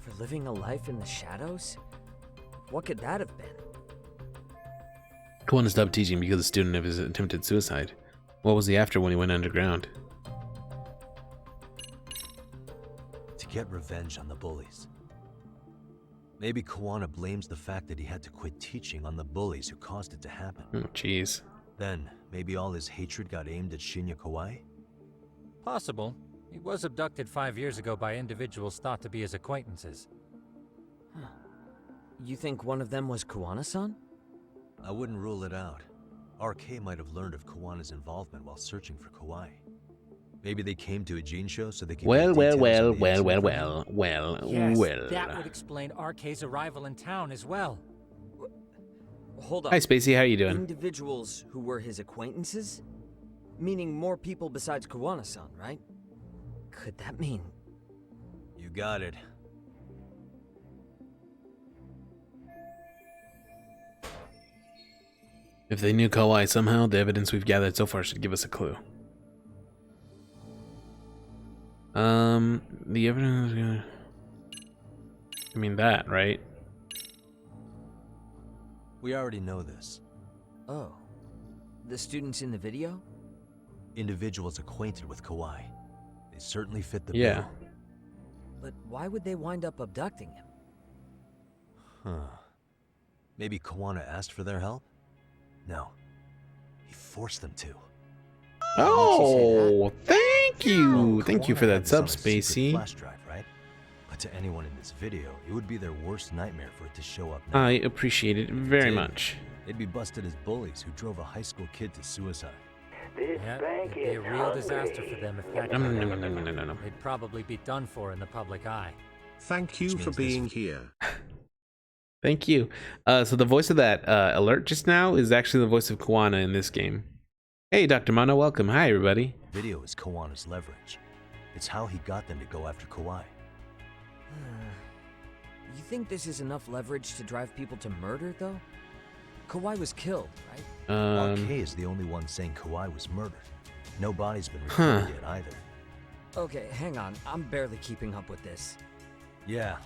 For living a life in the shadows? What could that have been? Kawana stopped teaching because a student of his attempted suicide. What was he after when he went underground? To get revenge on the bullies. Maybe Kawana blames the fact that he had to quit teaching on the bullies who caused it to happen. Oh, jeez. Then, maybe all his hatred got aimed at Shinya Kawai? Possible. He was abducted 5 years ago by individuals thought to be his acquaintances. Huh. You think one of them was Kawana-san? I wouldn't rule it out. RK might have learned of Kawana's involvement while searching for Kawai. Maybe they came to a Gene show so they could Well, get well, details well, on the well, incident well, from him. well, well, Yes, well. that would explain RK's arrival in town as well. Hold on. Hi, Spacey. How you doing? Individuals who were his acquaintances? Meaning more people besides Kawana-san, right? Could that mean... You got it. If they knew Kawai somehow, the evidence we've gathered so far should give us a clue. The evidence is gonna... I mean that, right? We already know this. Oh. The students in the video? Individuals acquainted with Kawai. They certainly fit the Yeah. bill. But why would they wind up abducting him? Huh. Maybe Kawana asked for their help? No. He forced them to. Oh, thank you. Well, Thank you Kawana for had that this sub, on a secret Spacey. flash drive, right? But to anyone in this video, it would be their worst nightmare for it to show up now. I appreciate it very Did. much. They'd be busted as bullies who drove a high school kid to suicide. Yeah, it'd be a real disaster for them if that No, happened. no, no, no, no, no, no, no. They'd probably be done for in the public eye. Thank you Which for means this- being here. Thank you. So the voice of that alert just now is actually the voice of Kawana in this game. Hey, Dr. Mono, welcome. Hi, everybody. Video is Kawana's leverage. It's how he got them to go after Kawai. You think this is enough leverage to drive people to murder, though? Kawai was killed, right? RK is the only one saying Kawai was murdered. No body's been reported yet either. Okay, hang on. I'm barely keeping up with this. Yeah,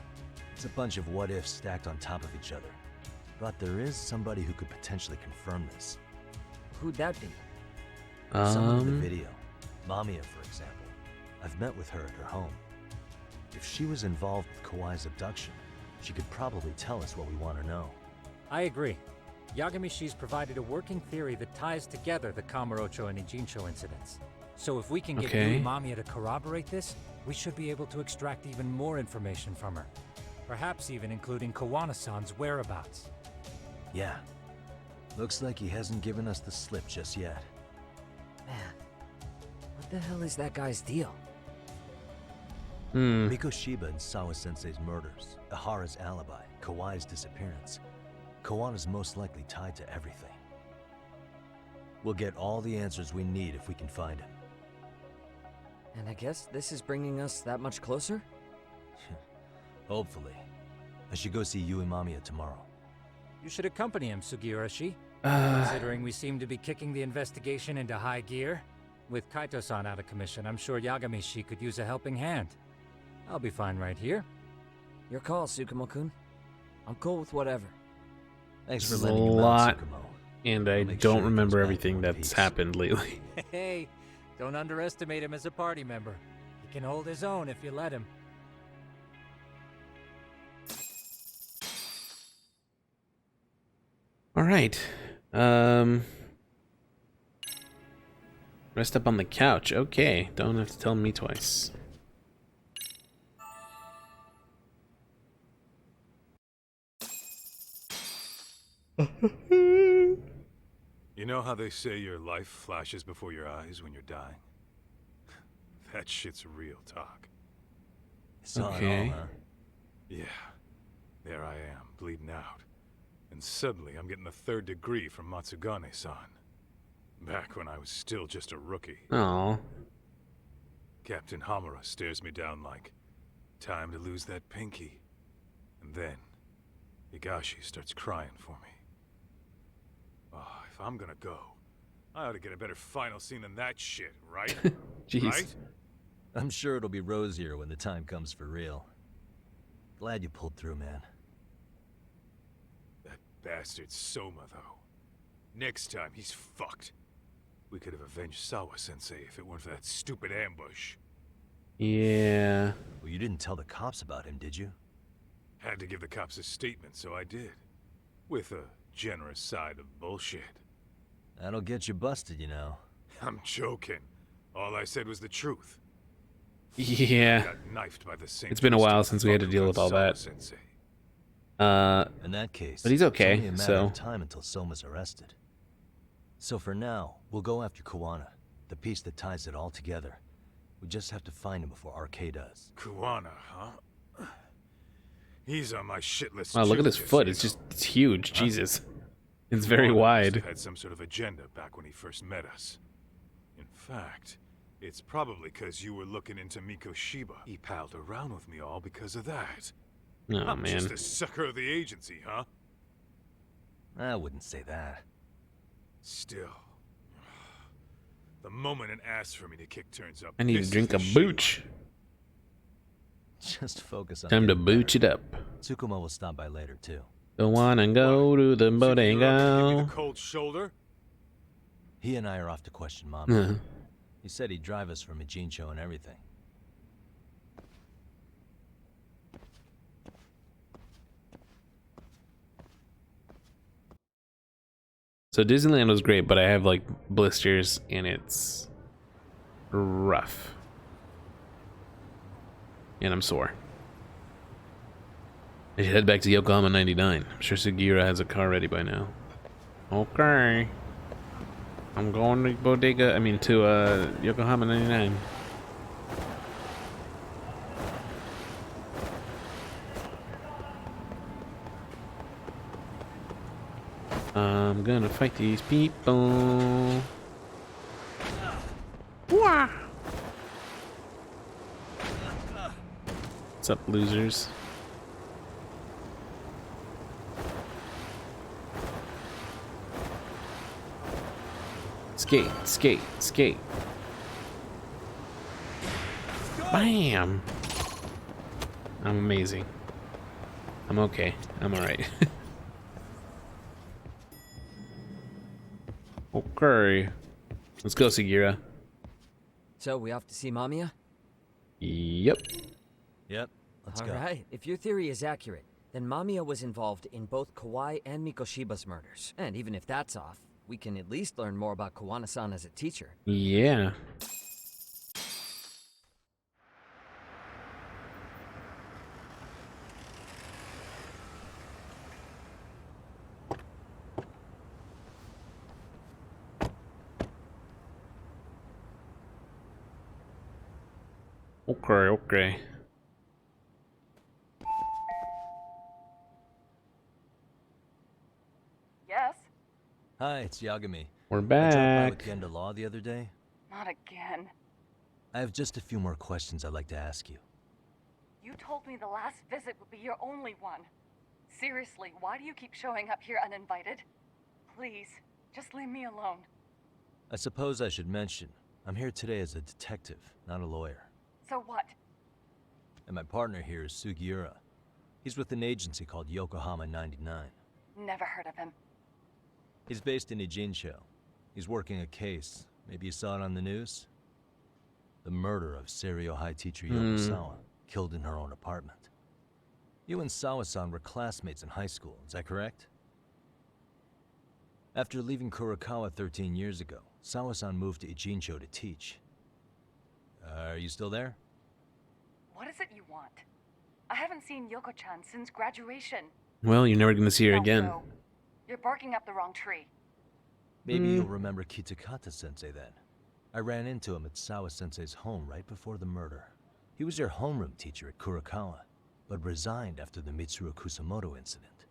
it's a bunch of what-ifs stacked on top of each other. But there is somebody who could potentially confirm this. Who'd that be? Someone in the video. Mamiya, for example. I've met with her at her home. If she was involved with Kawai's abduction, she could probably tell us what we want to know. I agree. Yagamishi's provided a working theory that ties together the Kamurocho and Ijincho incidents. So if we can get Okay. Yui Mamiya to corroborate this, we should be able to extract even more information from her. Perhaps even including Kawana-san's whereabouts. Yeah. Looks like he hasn't given us the slip just yet. Man, what the hell is that guy's deal? Miko Shiba and Sawa Sensei's murders, Ahara's alibi, Kawai's disappearance. Kawana's most likely tied to everything. We'll get all the answers we need if we can find him. And I guess this is bringing us that much closer? Hopefully. I should go see Yui Mamiya tomorrow. You should accompany him, Sugiurashi. Uh, Considering we seem to be kicking the investigation into high gear. With Kaito-san out of commission, I'm sure Yagamishi could use a helping hand. I'll be fine right here. Your call, Tsukumo-kun. I'm cool with whatever. Thanks for This is a letting him lot. out, Tsukumo. and I I'll make sure don't he comes remember back everything in one that's piece. happened lately. Hey, don't underestimate him as a party member. He can hold his own if you let him. All right. Rest up on the couch. Okay, don't have to tell me twice. You know how they say your life flashes before your eyes when you're dying? That shit's real talk. Saw it Okay. all, huh? Yeah. There I am, bleeding out. And suddenly I'm getting the 3rd degree from Matsugane-san. Back when I was still just a rookie. Oh, Captain Hamura stares me down like, Time to lose that pinky. And then, Higashi starts crying for me. Oh, if I'm gonna go, I ought to get a better final scene than that shit, right? Jeez. Right? I'm sure it'll be rosier when the time comes for real. Glad you pulled through, man. That bastard Soma, though. Next time, he's fucked. We could have avenged Sawa-sensei if it weren't for that stupid ambush. Yeah. Well, you didn't tell the cops about him, did you? Had to give the cops a statement, so I did. With a generous side of bullshit. That'll get you busted, you know. I'm joking. All I said was the truth. Yeah. Got knifed by the same It's been a while twisted since we had to fuck deal who with got all that. Sawa-sensei. In that case, but he's okay, it's only a matter so- of time until Soma's arrested. So for now, we'll go after Kuwana, the piece that ties it all together. We just have to find him before RK does. Kuwana, huh? He's on my shit list. Wow, look too, at his just foot. so It's you just know. it's huge. Huh? Jesus. It's very Kuwana must have wide. had some sort of agenda back when he first met us. In fact, it's probably because you were looking into Mikoshiba. He palled around with me all because of that. Oh, I'm man. just a sucker of the agency, huh? I wouldn't say that. Still. The moment an ass for me to kick turns up. I need to pisses drink the a shit booch. Just focus on Time to getting booch it better. up. Tsukuma will stop by later, too. Don't wanna go to the Sugiura can give me bodega. the cold shoulder? He and I are off to question Mom. Uh-huh. He said he'd drive us from Ijincho and everything. So Disneyland was great, but I have like blisters and it's rough. And I'm sore. I should head back to Yokohama 99. I'm sure Sugiura has a car ready by now. Okay. I'm going to Bodega, to Yokohama 99. I'm gonna fight these people. Wah! What's up, losers? Skate, skate, skate. Bam! I'm amazing. I'm okay. I'm alright. Okay. Let's go, Sugiura. So, we off to see Mamiya? Yep. Yep, let's go. Alright, if your theory is accurate, then Mamiya was involved in both Kawai and Mikoshiba's murders. And even if that's off, we can at least learn more about Kuwana-san as a teacher. Yeah. Okay, okay. Yes? Hi, it's Yagami. We're I dropped by with back. Genda Law the other day. Not again. I have just a few more questions I'd like to ask you. You told me the last visit would be your only one. Seriously, why do you keep showing up here uninvited? Please, just leave me alone. I suppose I should mention, I'm here today as a detective, not a lawyer. So what? And my partner here is Sugiura. He's with an agency called Yokohama 99. Never heard of him. He's based in Ijincho. He's working a case. Maybe you saw it on the news? The murder of Seiryo High teacher Yoko Sawa, killed in her own apartment. You and Sawa-san were classmates in high school, is that correct? After leaving Kurokawa 13 years ago, Sawa-san moved to Ijincho to teach. Are you still there? What is it you want? I haven't seen Yoko-chan since graduation. Well, you're never gonna see her Don't again. go. You're barking up the wrong tree. Maybe you'll remember Kitakata-sensei then. I ran into him at Sawa-sensei's home right before the murder. He was your homeroom teacher at Kurokawa, but resigned after the Mitsuru Kusamoto incident.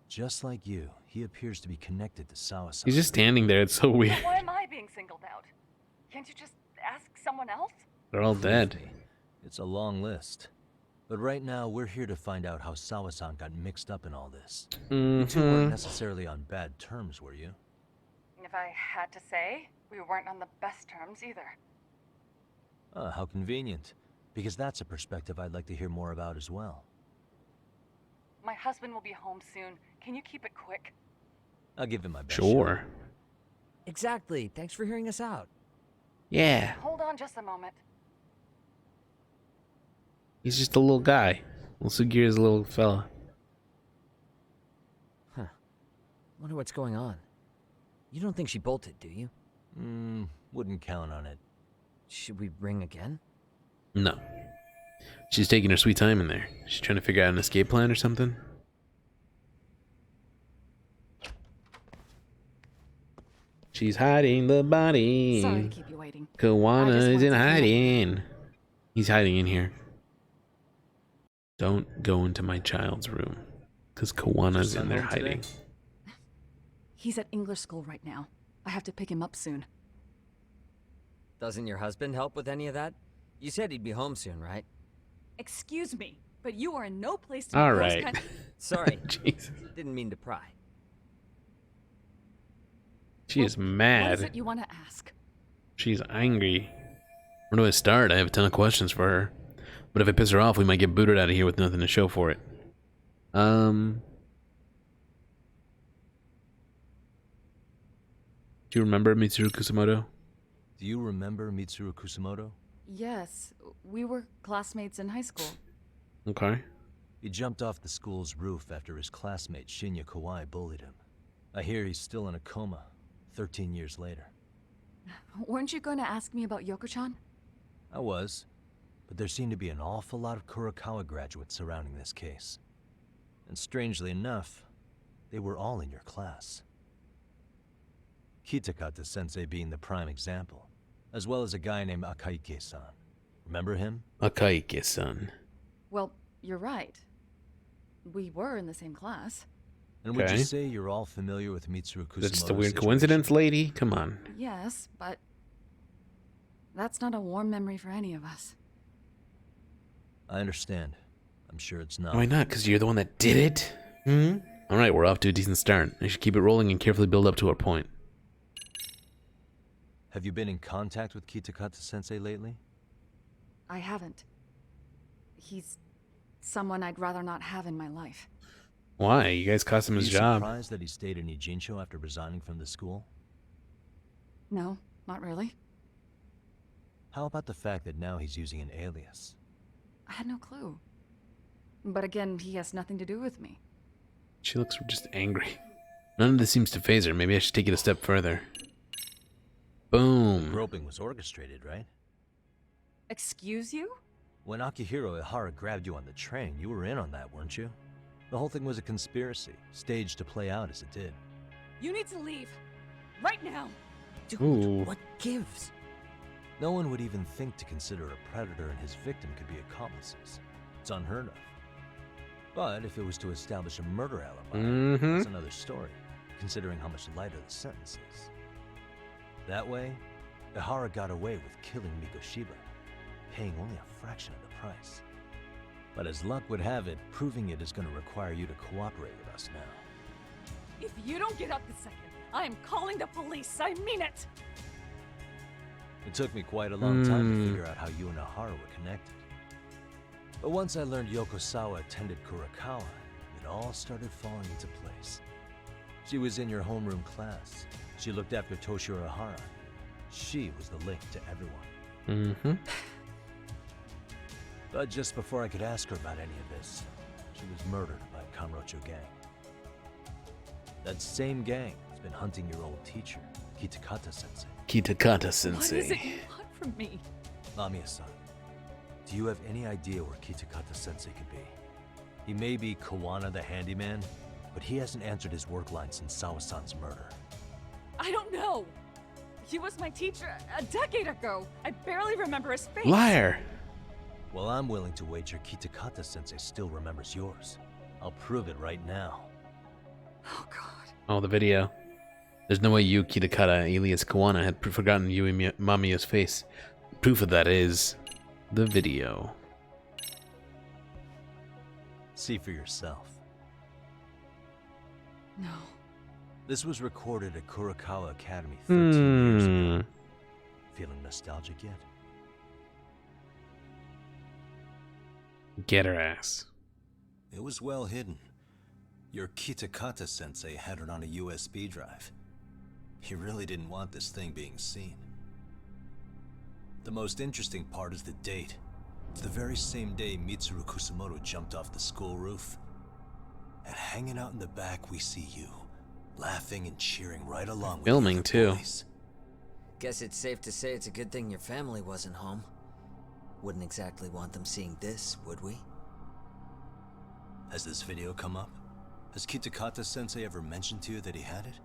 Just like you, he appears to be connected to Sawa-san. He's just standing there. It's so weird. Why am I being singled out? Can't you just ask someone else? They're all dead. It's a long list. But right now, we're here to find out how Sawa-san got mixed up in all this. You two weren't necessarily on bad terms, were you? If I had to say, we weren't on the best terms either. How convenient. Because that's a perspective I'd like to hear more about as well. My husband will be home soon. Can you keep it quick? I'll give him my best Sure. shot. Exactly. Thanks for hearing us out. Yeah. Hold on just a moment. He's just a little guy. Little Sugira's a little fella. Huh. Wonder what's going on. You don't think she bolted, do you? Wouldn't count on it. Should we ring again? No. She's taking her sweet time in there. She's trying to figure out an escape plan or something. She's hiding the body. Sorry to keep you waiting. Kawana is in wanted to hiding. He's hiding in here. Don't go into my child's room. Because Kawana's in there hiding. He's at English school right now. I have to pick him up soon. Doesn't your husband help with any of that? You said he'd be home soon, right? Excuse me, but you are in no place to All make those right. kind- Sorry. Jesus. Didn't mean to pry. She is What is mad. it you want to ask? She's angry. Where do I start? I have a ton of questions for her. But if I piss her off, we might get booted out of here with nothing to show for it. Do you remember Mitsuru Kusamoto? Do you remember Mitsuru Kusamoto? Yes, we were classmates in high school. Okay. He jumped off the school's roof after his classmate Shinya Kawai bullied him. I hear he's still in a coma, 13 years later. Weren't you going to ask me about Yoko-chan? I was, but there seemed to be an awful lot of Kurokawa graduates surrounding this case. And strangely enough, they were all in your class. Kitakata-sensei being the prime example, as well as a guy named Akaike-san. Remember him? Akaike-san. Well, you're right. We were in the same class. And would Okay. you say you're all familiar with Mitsuru Kusamoto's That's just a weird situation? coincidence, lady? Come on. Yes, but that's not a warm memory for any of us. I understand. I'm sure it's not. Why not? Because you're the one that did it? Alright, we're off to a decent start. I should keep it rolling and carefully build up to our point. Have you been in contact with Kitakata-sensei lately? I haven't. He's someone I'd rather not have in my life. Why? You guys cost him his Are you job. surprised that he stayed in Ijincho after resigning from the school? No, not really. How about the fact that now he's using an alias? I had no clue. But again, he has nothing to do with me. She looks just angry. None of this seems to faze her. Maybe I should take it a step further. Boom. Groping was orchestrated, right? Excuse you? When Akihiro Ihara grabbed you on the train, you were in on that, weren't you? The whole thing was a conspiracy, staged to play out as it did. You need to leave. Right now. Dude, Ooh. what gives? No one would even think to consider a predator and his victim could be accomplices. It's unheard of. But if it was to establish a murder alibi, that's another story, considering how much lighter the sentence is. That way, Ihara got away with killing Mikoshiba, paying only a fraction of the price. But as luck would have it, proving it is going to require you to cooperate with us now. If you don't get up this second, I am calling the police. I mean it. It took me quite a long time to figure out how you and Ihara were connected. But once I learned Yokosawa attended Kurokawa, it all started falling into place. She was in your homeroom class. She looked after Toshiro Ihara. She was the link to everyone. But just before I could ask her about any of this, she was murdered by a Kanrocho gang. That same gang has been hunting your old teacher, Kitakata-sensei. Kitakata-sensei. What is it you want from me? Lamia-san, do you have any idea where Kitakata-sensei could be? He may be Kawana the handyman, but he hasn't answered his work line since Sawa-san's murder. I don't know. He was my teacher a decade ago. I barely remember his face. Liar. Well, I'm willing to wager Kitakata-sensei still remembers yours. I'll prove it right now. Oh, God. Oh, the video. There's no way you, Kitakata, alias Kawana, had forgotten Yui Mamiya's face. Proof of that is the video. See for yourself. No. This was recorded at Kurakawa Academy 13 years ago. Hmm. Feeling nostalgic yet? Get her ass. It was well hidden. Your Kitakata sensei had it on a USB drive. He really didn't want this thing being seen. The most interesting part is the date. It's the very same day Mitsuru Kusamoto jumped off the school roof. And hanging out in the back, we see you, laughing and cheering right along with Filming, the too. other boys. Guess it's safe to say it's a good thing your family wasn't home. Wouldn't exactly want them seeing this, would we? Has this video come up? Has Kitakata sensei ever mentioned to you that he had it?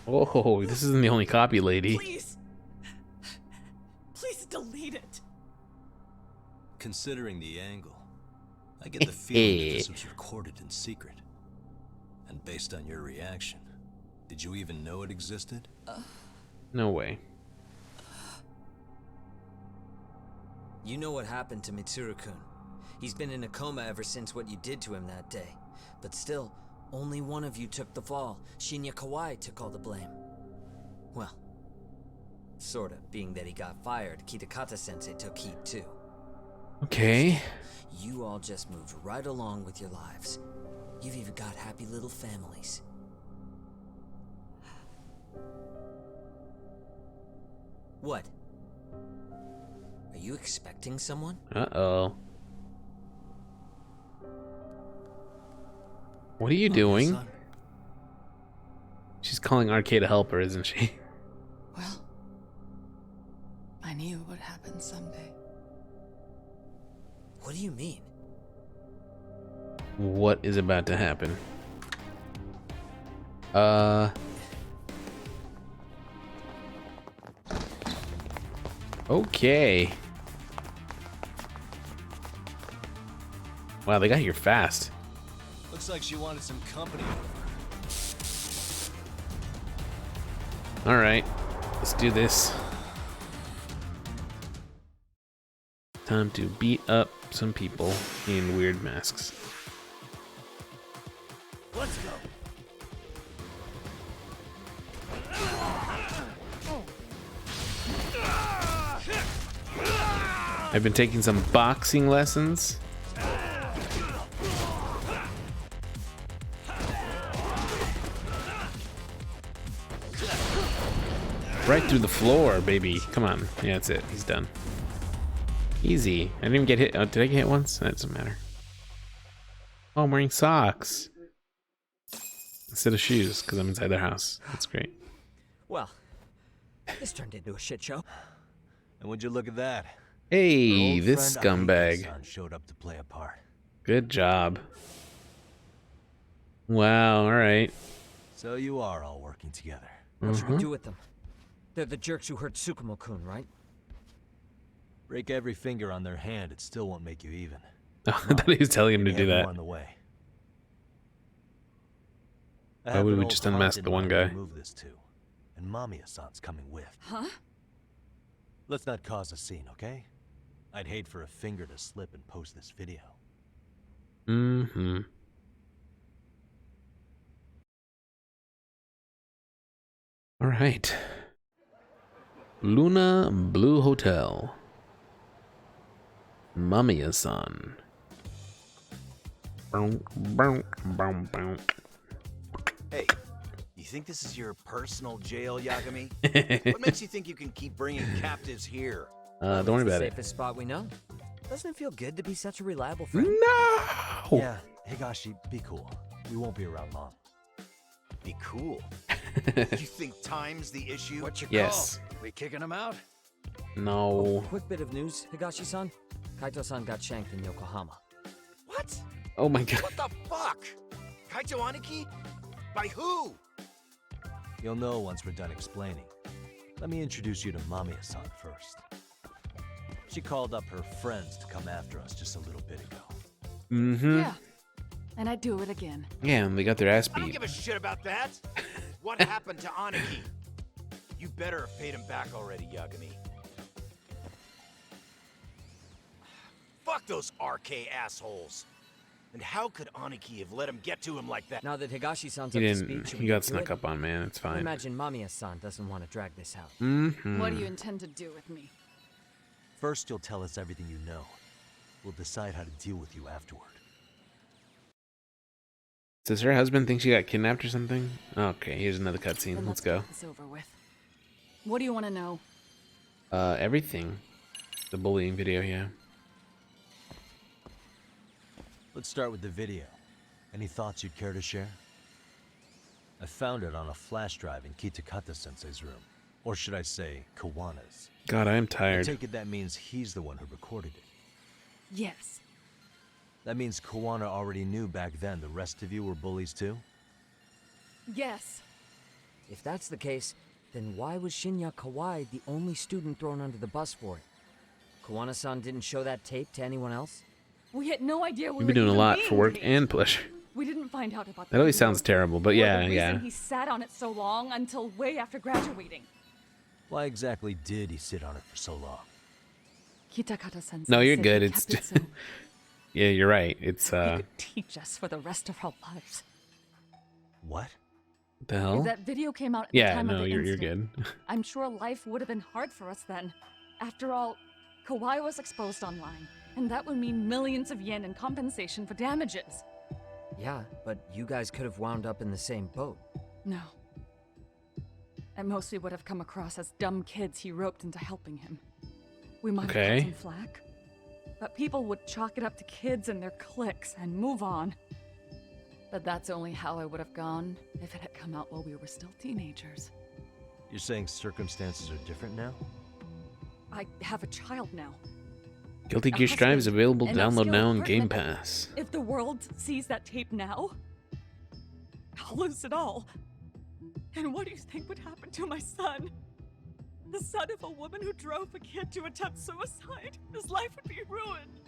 Oh, this isn't the only copy, lady. Please. Please delete it. Considering the angle, I get the feeling that this was recorded in secret. And based on your reaction, did you even know it existed? No way. You know what happened to Mitsuru-kun. He's been in a coma ever since what you did to him that day. But still, only one of you took the fall. Shinya Kawai took all the blame. Well, sorta, being that he got fired, Kitakata-sensei took heat too. Okay. You all just moved right along with your lives. You've even got happy little families. What? Are you expecting someone? Uh-oh. What are you doing? Son? She's calling Arcade to help her, isn't she? Well, I knew it would happen someday. What do you mean? What is about to happen? Okay. Wow, they got here fast. Looks like she wanted some company. All right, let's do this. Time to beat up some people in weird masks. Let's go. I've been taking some boxing lessons. Right through the floor, baby. Come on. Yeah, that's it. He's done. Easy. I didn't even get hit. Oh, did I get hit once? That doesn't matter. Oh, I'm wearing socks instead of shoes because I'm inside their house. That's great. Well, this turned into a shit show. And would you look at that? Hey, Your old this friend scumbag. Ahika's son showed up to play a part. Good job. Wow, all right. So you are all working together. What should we do with them? They're the jerks who hurt Tsukumo-kun, right? Break every finger on their hand, it still won't make you even. I thought he was telling him to do that. On the way. Why would we just unmask the one guy? Move this to, and Mamiya-san's coming with. Huh? Let's not cause a scene, okay? I'd hate for a finger to slip and post this video. Mm-hmm. All right. Luna Blue Hotel. Mamiya-san. Hey, you think this is your personal jail, Yagami? What makes you think you can keep bringing captives here? Don't worry about it. Safest spot we know. Doesn't it feel good to be such a reliable friend? No! Yeah, Higashi, be cool. We won't be around long. Be cool. You think time's the issue? What's your Yes. call? We kicking him out? No. Quick bit of news, Higashi-san. Kaito-san got shanked in Yokohama. What? Oh my god. What the fuck? Kaito Aniki? By who? You'll know once we're done explaining. Let me introduce you to Mamiya-san first. She called up her friends to come after us just a little bit ago. Mm-hmm. Yeah. And I'd do it again. Yeah, and they got their ass I don't beat. give a shit about that. What happened to Aniki? You better have paid him back already, Yagami. Fuck those RK assholes. And how could Aniki have let him get to him like that? Now that Higashi-san's He up to didn't. speed, should He we got get to snuck it? up on, man. It's I fine. imagine Mamiya-san doesn't want to drag this out. What do you intend to do with me? First, you'll tell us everything you know. We'll decide how to deal with you afterward. Does her husband think she got kidnapped or something? Okay, here's another cutscene. Then Let's go. get this over with. What do you want to know? Everything. The bullying video, yeah. Let's start with the video. Any thoughts you'd care to share? I found it on a flash drive in Kitakata-sensei's room. Or should I say, Kawana's. God, I am I tired. take it that means he's the one who recorded it. Yes. That means Kawana already knew back then the rest of you were bullies too? Yes. If that's the case, then why was Shinya Kawai the only student thrown under the bus for it? Kawana-san didn't show that tape to anyone else? We had no idea we You've were been doing a even lot being for work taped. and pleasure. We didn't find out about That always sounds terrible, but yeah, the yeah. reason he sat on it so long until way after graduating. Why exactly did he sit on it for so long? Kitakata-sensei No, you're said good. he It's kept it so yeah, you're right. It's he could teach us for the rest of our lives. What? the hell? If that video came out at Yeah, the time no, of the you're incident, good. I'm sure life would have been hard for us then. After all, Kawai was exposed online, and that would mean millions of yen in compensation for damages. Yeah, but you guys could have wound up in the same boat. No. At most, we would have come across as dumb kids he roped into helping him. We might have Okay. got some flack, but people would chalk it up to kids and their cliques and move on. But that's only how I would have gone if it had come out while we were still teenagers. You're saying circumstances are different now? I have a child now. Guilty a Gear Strive is husband, available to an download upscale now on Game apartment. Pass. If the world sees that tape now, I'll lose it all. And what do you think would happen to my son? The son of a woman who drove a kid to attempt suicide. His life would be ruined.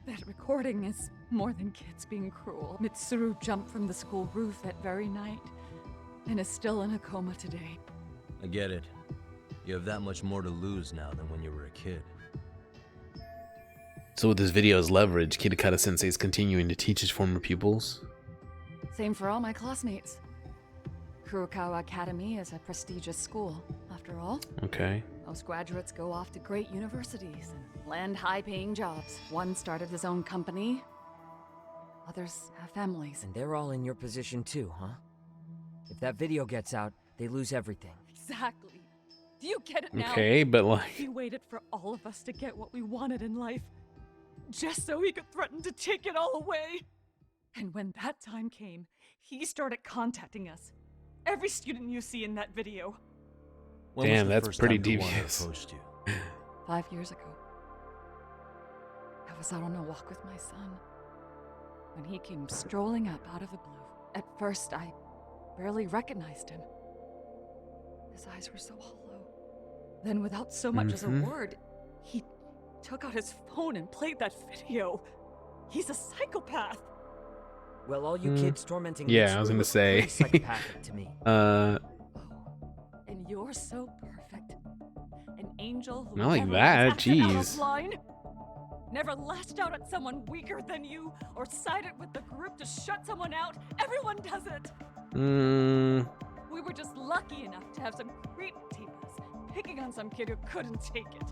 That recording is more than kids being cruel. Mitsuru jumped from the school roof that very night and is still in a coma today. I get it. You have that much more to lose now than when you were a kid. So with this video as leverage, Kitakata Sensei is continuing to teach his former pupils. Same for all my classmates. Kurokawa Academy is a prestigious school, after all. Okay. Most graduates go off to great universities and land high-paying jobs. One started his own company. Others have families. And they're all in your position too, huh? If that video gets out, they lose everything. Exactly. Do you get it now? Okay, but like... He waited for all of us to get what we wanted in life, just so he could threaten to take it all away. And when that time came, he started contacting us. Every student you see in that video. When Damn, was the that's first pretty time Kawana devious. approached you? 5 years ago. I was out on a walk with my son when he came strolling up out of the blue. At first, I barely recognized him. His eyes were so hollow. Then, without so much as a word, he took out his phone and played that video. He's a psychopath. Well, all you kids tormenting yeah, Mitsuru I was gonna look say. pretty psychopathic to me. And you're so perfect. An angel who Not like never that, acted out of jeez. line. Never lashed out at someone weaker than you, or sided with the group to shut someone out. Everyone does it. We were just lucky enough to have some creep tape us, picking on some kid who couldn't take it.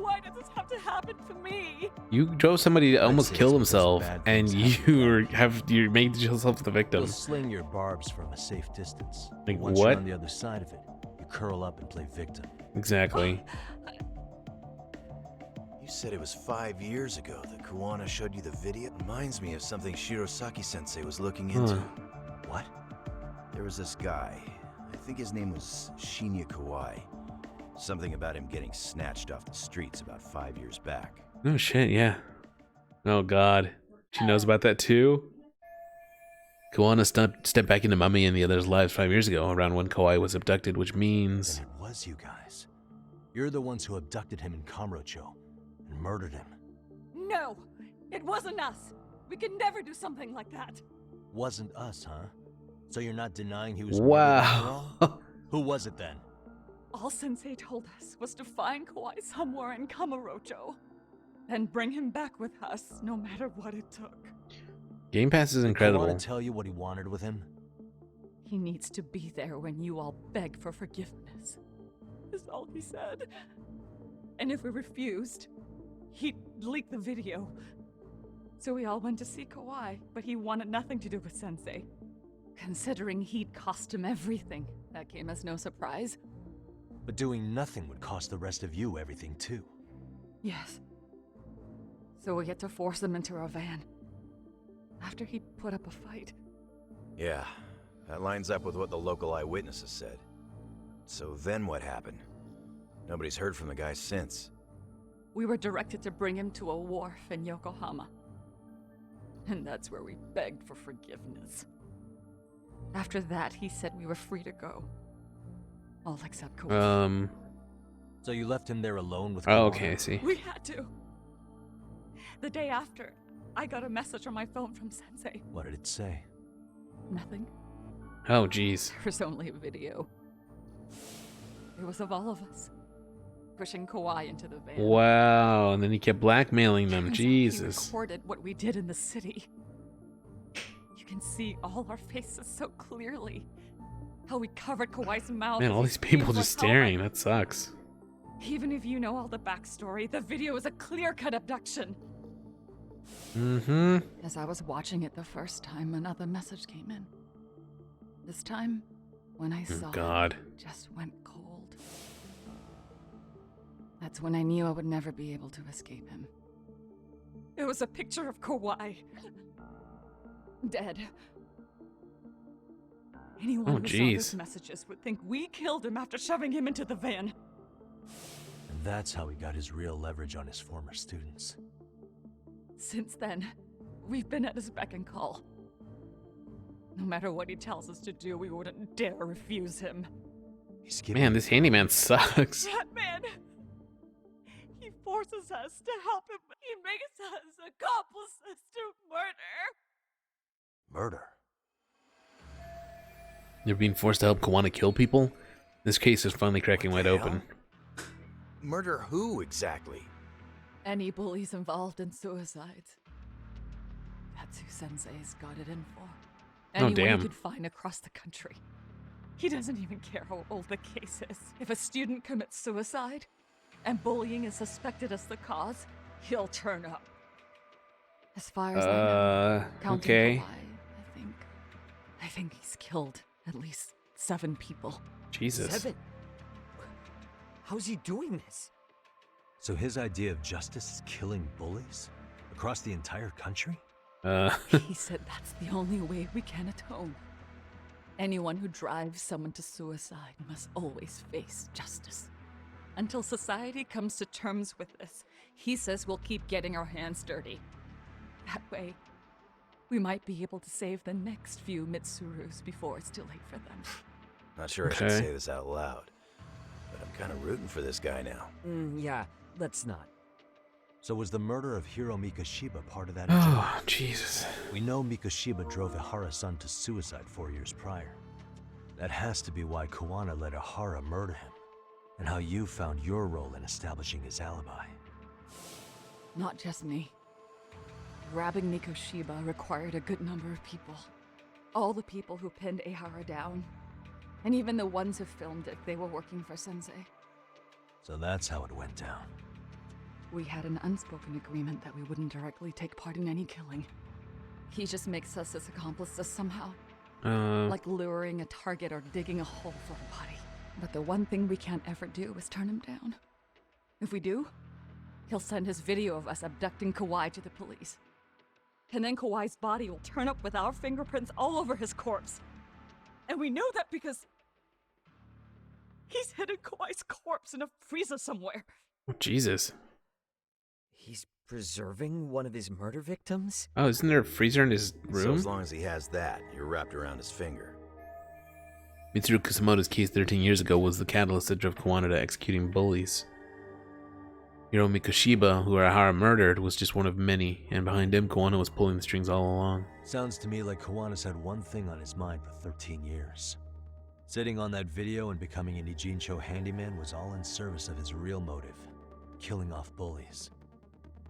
Why did this have to happen to me? You drove somebody to almost say kill it's because himself, bad and things happen. you made yourself the victim. You'll sling your barbs from a safe distance. Like Once what? you're on the other side of it, you curl up and play victim. Exactly. You said it was 5 years ago that Kuwana showed you the video? Reminds me of something Shirosaki-sensei was looking into. What? There was this guy. I think his name was Shinya Kawai. Something about him getting snatched off the streets about 5 years back. No shit, yeah. Oh god. She knows about that too? Kawana stepped back into Mummy and the others' lives 5 years ago, around when Kawai was abducted, which means... Then it was you guys. You're the ones who abducted him in Kamurocho and murdered him. No, it wasn't us. We could never do something like that. Wasn't us, huh? So you're not denying he was murdered after Wow. all? Who was it then? All Sensei told us was to find Kawhi somewhere in Kamurocho, and bring him back with us, no matter what it took. Game Pass is incredible. I want to tell you what he wanted with him? He needs to be there when you all beg for forgiveness. Is all he said. And if we refused, he'd leak the video. So we all went to see Kawhi, but he wanted nothing to do with Sensei. Considering he'd cost him everything, that came as no surprise. But doing nothing would cost the rest of you everything too. Yes. So we had to force him into our van. After he put up a fight. Yeah, that lines up with what the local eyewitnesses said. So then what happened? Nobody's heard from the guy since. We were directed to bring him to a wharf in Yokohama. And that's where we begged for forgiveness. After that, he said we were free to go. All except Kawhi. So you left him there alone with Oh, Kawhi? okay, I see. We had to. The day after, I got a message on my phone from Sensei. What did it say? Nothing. Oh, jeez. There was only a video. It was of all of us, pushing Kawhi into the van. Wow, and then he kept blackmailing them. Turns out Jesus. He recorded what we did in the city. You can see all our faces so clearly. How we covered Kawhi's mouth. Man, as all he these people screamed just for help. staring. That sucks. Even if you know all the backstory, the video is a clear-cut abduction. Mm-hmm. As I was watching it the first time, another message came in. This time, when I saw God. it, just went cold. That's when I knew I would never be able to escape him. It was a picture of Kawhi. Dead. Anyone who saw those messages would think we killed him after shoving him into the van. And that's how he got his real leverage on his former students. Since then, we've been at his beck and call. No matter what he tells us to do, we wouldn't dare refuse him. Man, this handyman sucks. That man! He forces us to help him. He makes us accomplices to murder. Murder? They're being forced to help Kawana kill people? This case is finally cracking wide open. Murder who, exactly? Any bullies involved in suicides. That's who Sensei's got it in for. Anyone damn. he could find across the country. He doesn't even care how old the case is. If a student commits suicide, and bullying is suspected as the cause, he'll turn up. As far as I know, counting okay. Kawhi, I think he's killed at least 7 people. Jesus. 7? How's he doing this? So his idea of justice is killing bullies? Across the entire country? He said that's the only way we can atone. Anyone who drives someone to suicide must always face justice. Until society comes to terms with this, he says we'll keep getting our hands dirty. That way, we might be able to save the next few Mitsurus before it's too late for them. Not sure I should say this out loud, but I'm kind of rooting for this guy now. Yeah, let's not. So was the murder of Hiro Mikoshiba part of that Oh, agenda? Jesus. We know Mikoshiba drove Ihara-san to suicide 4 years prior. That has to be why Kawana let Ihara murder him, and how you found your role in establishing his alibi. Not just me. Grabbing Mikoshiba required a good number of people. All the people who pinned Ihara down, and even the ones who filmed it, they were working for Sensei. So that's how it went down. We had an unspoken agreement that we wouldn't directly take part in any killing. He just makes us his accomplices somehow. Like luring a target or digging a hole for a body. But the one thing we can't ever do is turn him down. If we do, he'll send his video of us abducting Kawhi to the police. And then Kawhi's body will turn up with our fingerprints all over his corpse. And we know that because he's hidden Kawhi's corpse in a freezer somewhere. Oh, Jesus. He's preserving one of his murder victims? Oh, isn't there a freezer in his So room? as long as he has that, you're wrapped around his finger. Mitsuru Kusamoto's case 13 years ago was the catalyst that drove Kawana to executing bullies. Hiro Mikoshiba, who Ihara murdered, was just one of many, and behind him, Kawana was pulling the strings all along. Sounds to me like Kawana's had one thing on his mind for 13 years. Sitting on that video and becoming an Ijincho handyman was all in service of his real motive, killing off bullies.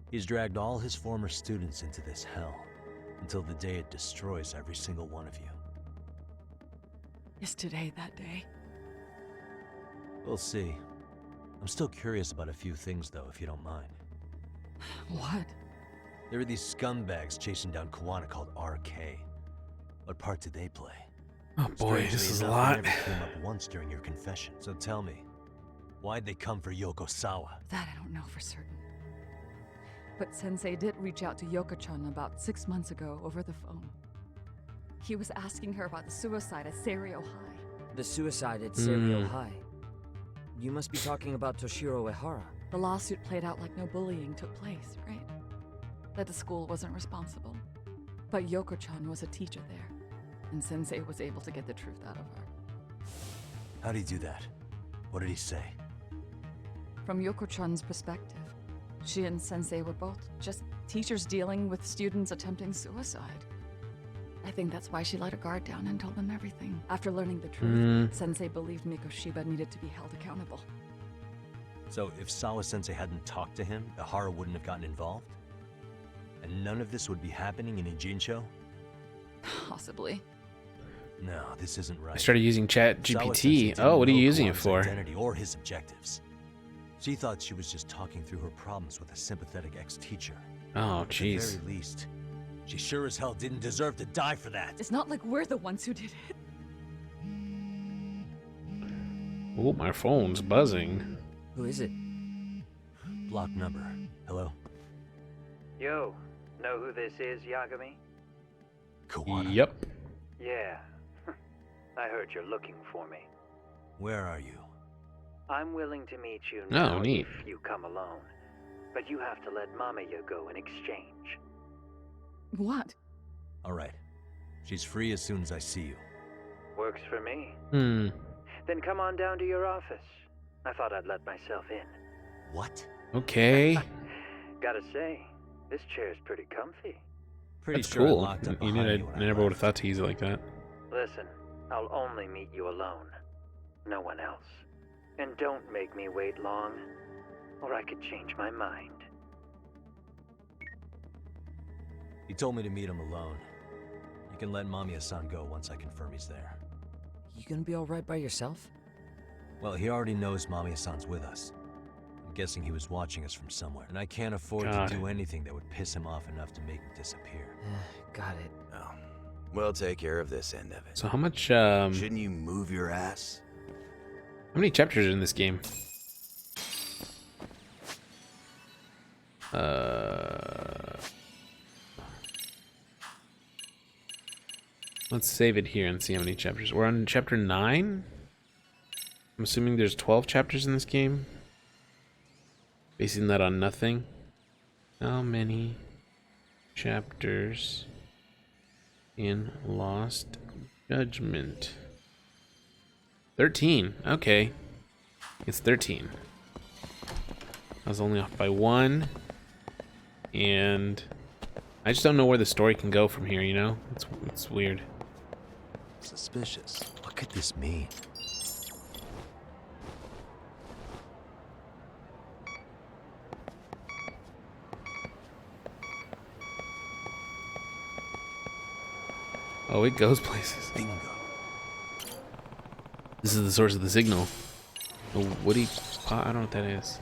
He's dragged all his former students into this hell, until the day it destroys every single one of you. Is today that day? We'll see. I'm still curious about a few things, though, if you don't mind. What? There are these scumbags chasing down Kuwana called RK. What part did they play? Oh boy, Strangely this is a enough, lot. They never came up once during your confession. So tell me, why'd they come for Yokosawa? That I don't know for certain. But Sensei did reach out to Yoko-chan about 6 months ago over the phone. He was asking her about the suicide at Seiryo High. The suicide at Seiryo High. You must be talking about Toshiro Ehara. The lawsuit played out like no bullying took place, right? That the school wasn't responsible. But Yoko-chan was a teacher there, and Sensei was able to get the truth out of her. How'd he do that? What did he say? From Yoko-chan's perspective, she and Sensei were both just teachers dealing with students attempting suicide. I think that's why she let her guard down and told them everything. After learning the truth, Sensei believed Mikoshiba needed to be held accountable. So if Sawa-sensei hadn't talked to him, Ehara wouldn't have gotten involved? And none of this would be happening in Ijincho? Possibly. No, this isn't right. I started using ChatGPT. Oh, what are you using it for? Identity or his objectives. She thought she was just talking through her problems with a sympathetic ex-teacher. Oh, jeez. At the very least, she sure as hell didn't deserve to die for that. It's not like we're the ones who did it. Oh, my phone's buzzing. Who is it? Block number. Hello? Yo, know who this is, Yagami? Kuwana. Yep. Yeah. I heard you're looking for me. Where are you? I'm willing to meet you Oh, now neat. if you come alone. But you have to let Mamayo go in exchange. What? Alright. She's free as soon as I see you. Works for me. Hmm. Then come on down to your office. I thought I'd let myself in. What? Okay. Gotta say, this chair's pretty comfy. Pretty That's sure I cool. locked up You behind know, you when I I never would left. have thought to use it like that. Listen, I'll only meet you alone. No one else. And don't make me wait long, or I could change my mind. He told me to meet him alone. You can let Mamiya-san go once I confirm he's there. You gonna be alright by yourself? Well, he already knows Mamiya-san's with us. I'm guessing he was watching us from somewhere, and I can't afford God. to do anything that would piss him off enough to make him disappear. Got it. Oh, we'll take care of this end of it. So how much, Shouldn't you move your ass? how many chapters are in this game? Let's save it here and see how many chapters. We're on chapter 9. I'm assuming there's 12 chapters in this game. Basing that on nothing. How many chapters in Lost Judgment? 13. Okay. It's 13. I was only off by 1. And I just don't know where the story can go from here, you know? It's weird. Suspicious. What could this mean? Oh, it goes places. Bingo. This is the source of the signal. A woody pot? I don't know what that is.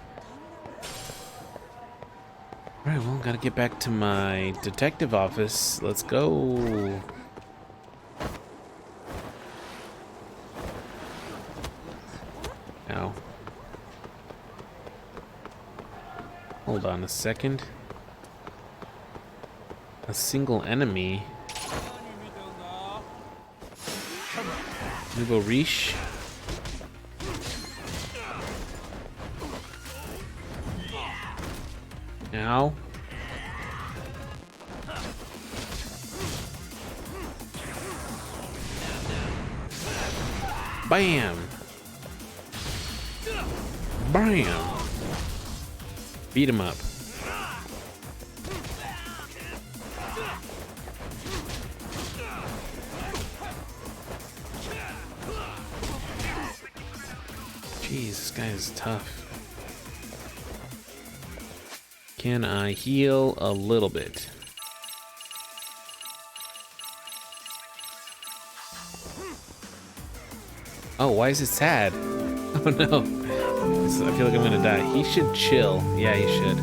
Alright, well, gotta get back to my detective office. Let's go. Ow. Hold on a second. A single enemy. Nouveau Riche. Now. Bam. Bam. Beat him up. this guy is tough. Can I heal a little bit? Oh, why is it sad? Oh no. I feel like I'm gonna die. He should chill. Yeah, he should.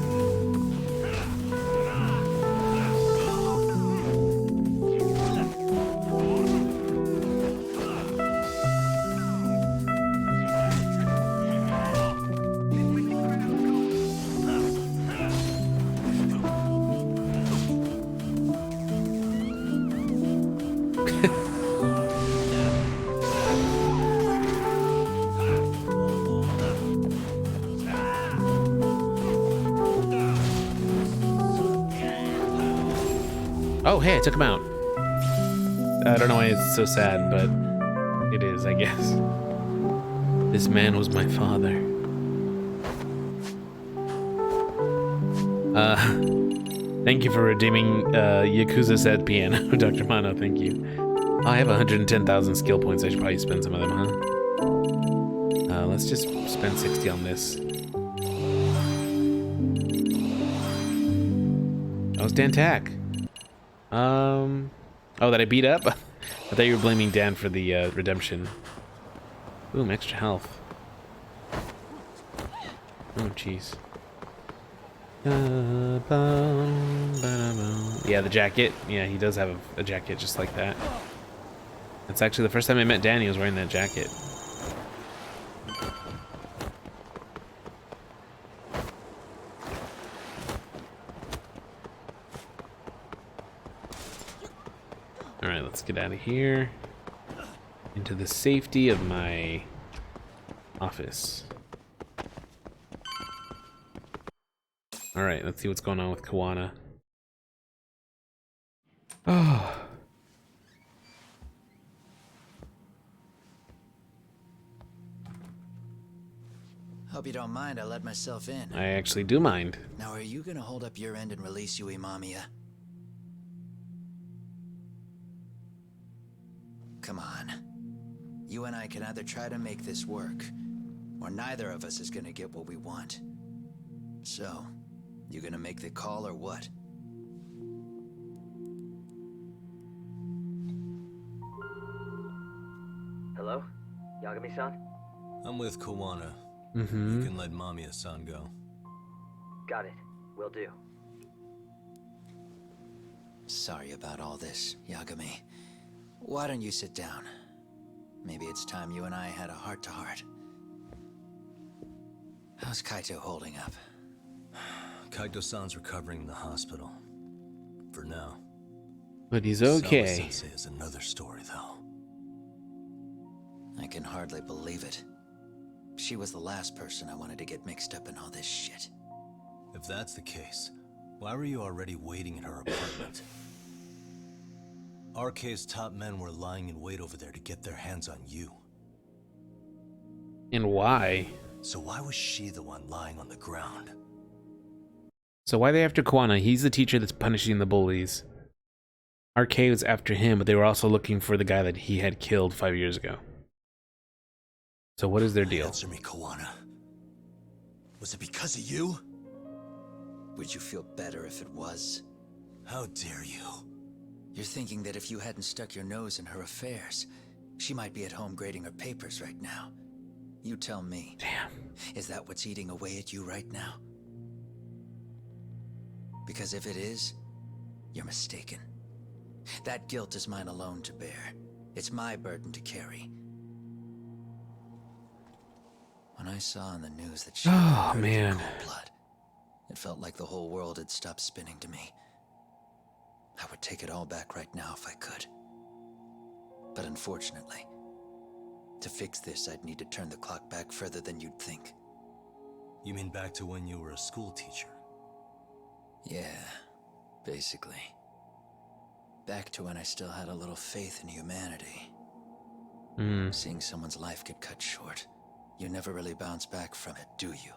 Oh, hey, I took him out. I don't know why it's so sad, but it is, I guess. This man was my father. Thank you for redeeming Yakuza Said Piano, Dr. Mano, thank you. Oh, I have 110,000 skill points. I should probably spend some of them, huh? Let's just spend 60 on this. That was Dan Tack. Oh, that I beat up? I thought you were blaming Dan for the redemption. Boom, extra health. Oh, jeez. Yeah, the jacket. Yeah, he does have a jacket just like that. That's actually the first time I met Dan, he was wearing that jacket. Alright, let's get out of here. Into the safety of my office. Alright, let's see what's going on with Kawana. Oh. Hope you don't mind I let myself in. I actually do mind. Now, are you gonna hold up your end and release Yui Mamiya? Come on. You and I can either try to make this work, or neither of us is gonna get what we want. So, you gonna make the call or what? Hello? Yagami-san? I'm with Kawana. Mm-hmm. You can let Mamiya-san go. Got it. Will do. Sorry about all this, Yagami. Why don't you sit down? Maybe it's time you and I had a heart-to-heart. How's Kaito holding up? Kaito-san's recovering in the hospital. For now. But he's okay. Sawa-sensei is another story, though. I can hardly believe it. She was the last person I wanted to get mixed up in all this shit. If that's the case, why were you already waiting in her apartment? RK's top men were lying in wait over there to get their hands on you. And why? So why was she the one lying on the ground? So why are they after Kawana? He's the teacher that's punishing the bullies. RK was after him, but they were also looking for the guy that he had killed 5 years ago. So what is their deal? Answer me, Kawana. Was it because of you? Would you feel better if it was? How dare you? You're thinking that if you hadn't stuck your nose in her affairs, she might be at home grading her papers right now. You tell me. Damn. Is that what's eating away at you right now? Because if it is, you're mistaken. That guilt is mine alone to bear. It's my burden to carry. When I saw on the news that she oh man, blood, it felt like the whole world had stopped spinning to me. I would take it all back right now if I could. But unfortunately, to fix this, I'd need to turn the clock back further than you'd think. You mean back to when you were a school teacher? Yeah, basically. Back to when I still had a little faith in humanity. Seeing someone's life get cut short, you never really bounce back from it, do you?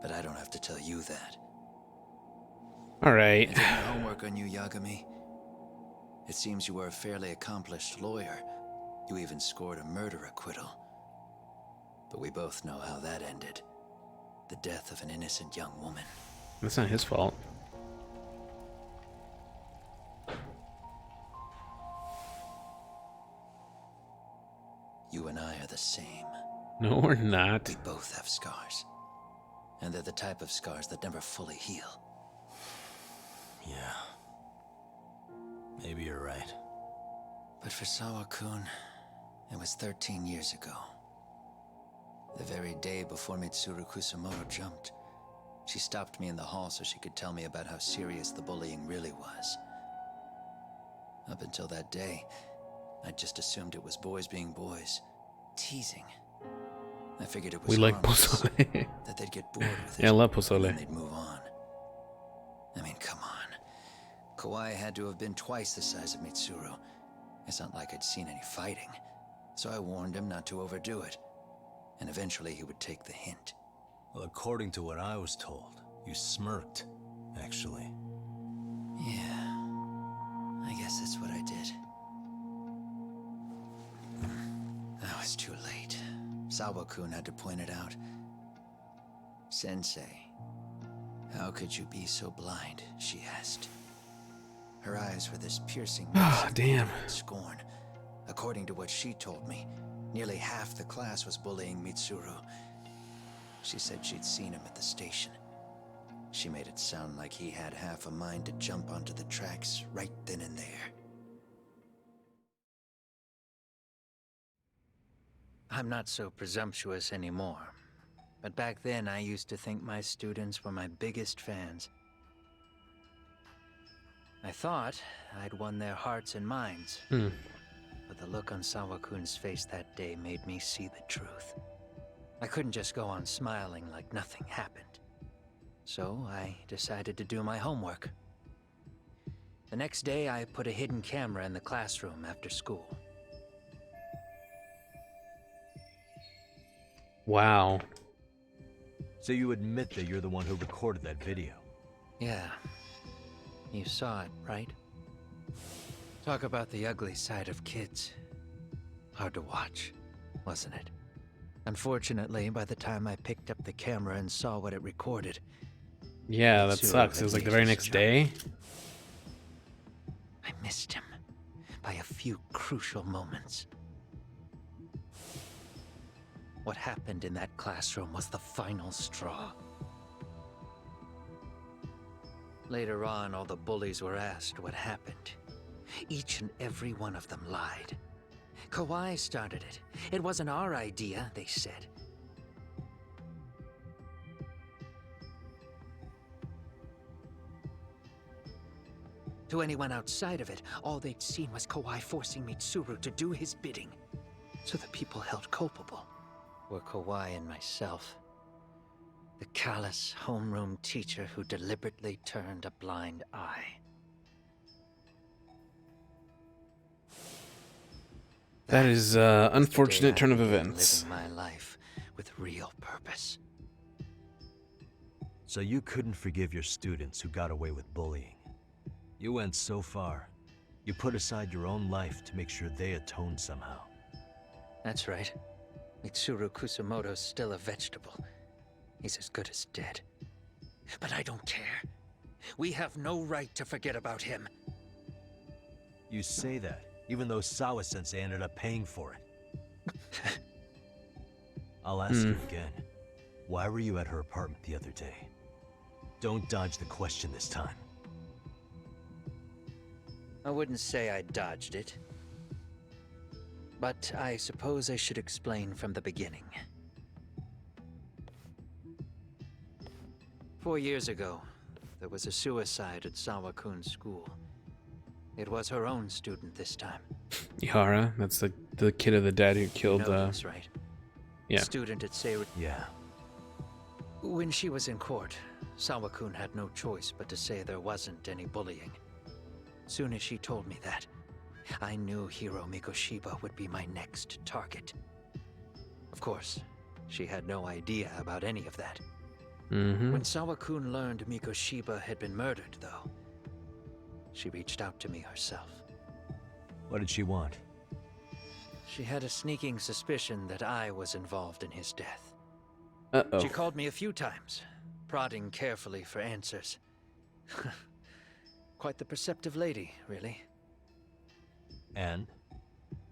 But I don't have to tell you that. All right. I did my homework on you, Yagami. It seems you were a fairly accomplished lawyer. You even scored a murder acquittal. But we both know how that ended. The death of an innocent young woman. That's not his fault. You and I are the same. No, we're not. We both have scars. And they're the type of scars that never fully heal. Yeah. Maybe you're right. But for Sawa-kun, it was 13 years ago. The very day before Mitsuru Kusumoto jumped, she stopped me in the hall so she could tell me about how serious the bullying really was. Up until that day, I just assumed it was boys being boys, teasing. I figured it was We like harmless, pozole. that they'd get bored with it, Yeah, I love and pozole. then they'd move on. I mean, come on. Kawai had to have been twice the size of Mitsuru. It's not like I'd seen any fighting, so I warned him not to overdo it, and eventually he would take the hint. Well, according to what I was told, you smirked, actually. Yeah, I guess that's what I did. Now it's too late. Sawa-kun had to point it out. Sensei, how could you be so blind? She asked. Her eyes were this piercing Ah, damn. scorn. According to what she told me, nearly half the class was bullying Mitsuru. She said she'd seen him at the station. She made it sound like he had half a mind to jump onto the tracks right then and there. I'm not so presumptuous anymore, but back then I used to think my students were my biggest fans. I thought I'd won their hearts and minds, but the look on Sawa-kun's face that day made me see the truth. I couldn't just go on smiling like nothing happened. So I decided to do my homework. The next day, I put a hidden camera in the classroom after school. Wow. So you admit that you're the one who recorded that video? Yeah. You saw it, right? Talk about the ugly side of kids. Hard to watch, wasn't it? Unfortunately, by the time I picked up the camera and saw what it recorded... Yeah, that sucks. It was like the very next day. I missed him by a few crucial moments. What happened in that classroom was the final straw. Later on, all the bullies were asked what happened. Each and every one of them lied. Kawai started it. It wasn't our idea, they said. To anyone outside of it, all they'd seen was Kawai forcing Mitsuru to do his bidding. So the people held culpable were Kawai and myself. The callous homeroom teacher who deliberately turned a blind eye. That is unfortunate turn of events. Living my life with real purpose. So you couldn't forgive your students who got away with bullying. You went so far. You put aside your own life to make sure they atoned somehow. That's right. Mitsuru Kusumoto's still a vegetable. He's as good as dead. But I don't care. We have no right to forget about him. You say that, even though Sawa-sensei ended up paying for it. I'll ask you again. Why were you at her apartment the other day? Don't dodge the question this time. I wouldn't say I dodged it. But I suppose I should explain from the beginning. 4 years ago, there was a suicide at Sawa-kun's school. It was her own student this time. Ihara, that's the kid of the dad who killed. You know this, right? Yeah. Student at Seiru. Yeah. When she was in court, Sawa-kun had no choice but to say there wasn't any bullying. Soon as she told me that, I knew Hiro Mikoshiba would be my next target. Of course, she had no idea about any of that. When Sawa-kun learned Mikoshiba had been murdered, though, she reached out to me herself. What did she want? She had a sneaking suspicion that I was involved in his death. Uh-oh. She called me a few times, prodding carefully for answers. Quite the perceptive lady, really. And?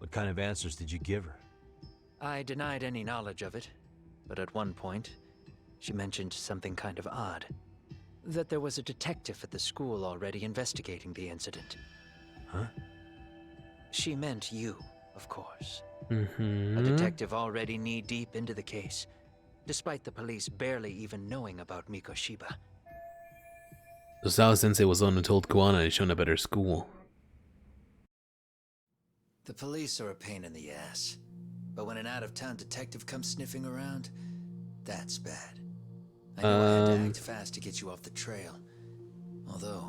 What kind of answers did you give her? I denied any knowledge of it, but at one point, she mentioned something kind of odd. That there was a detective at the school already investigating the incident. Huh? She meant you, of course. Mm-hmm. A detective already knee-deep into the case, despite the police barely even knowing about Mikoshiba. So Sawa-sensei was the one who told Kuwana to show up at her school. The police are a pain in the ass. But when an out-of-town detective comes sniffing around, that's bad. I know I had to act fast to get you off the trail. Although,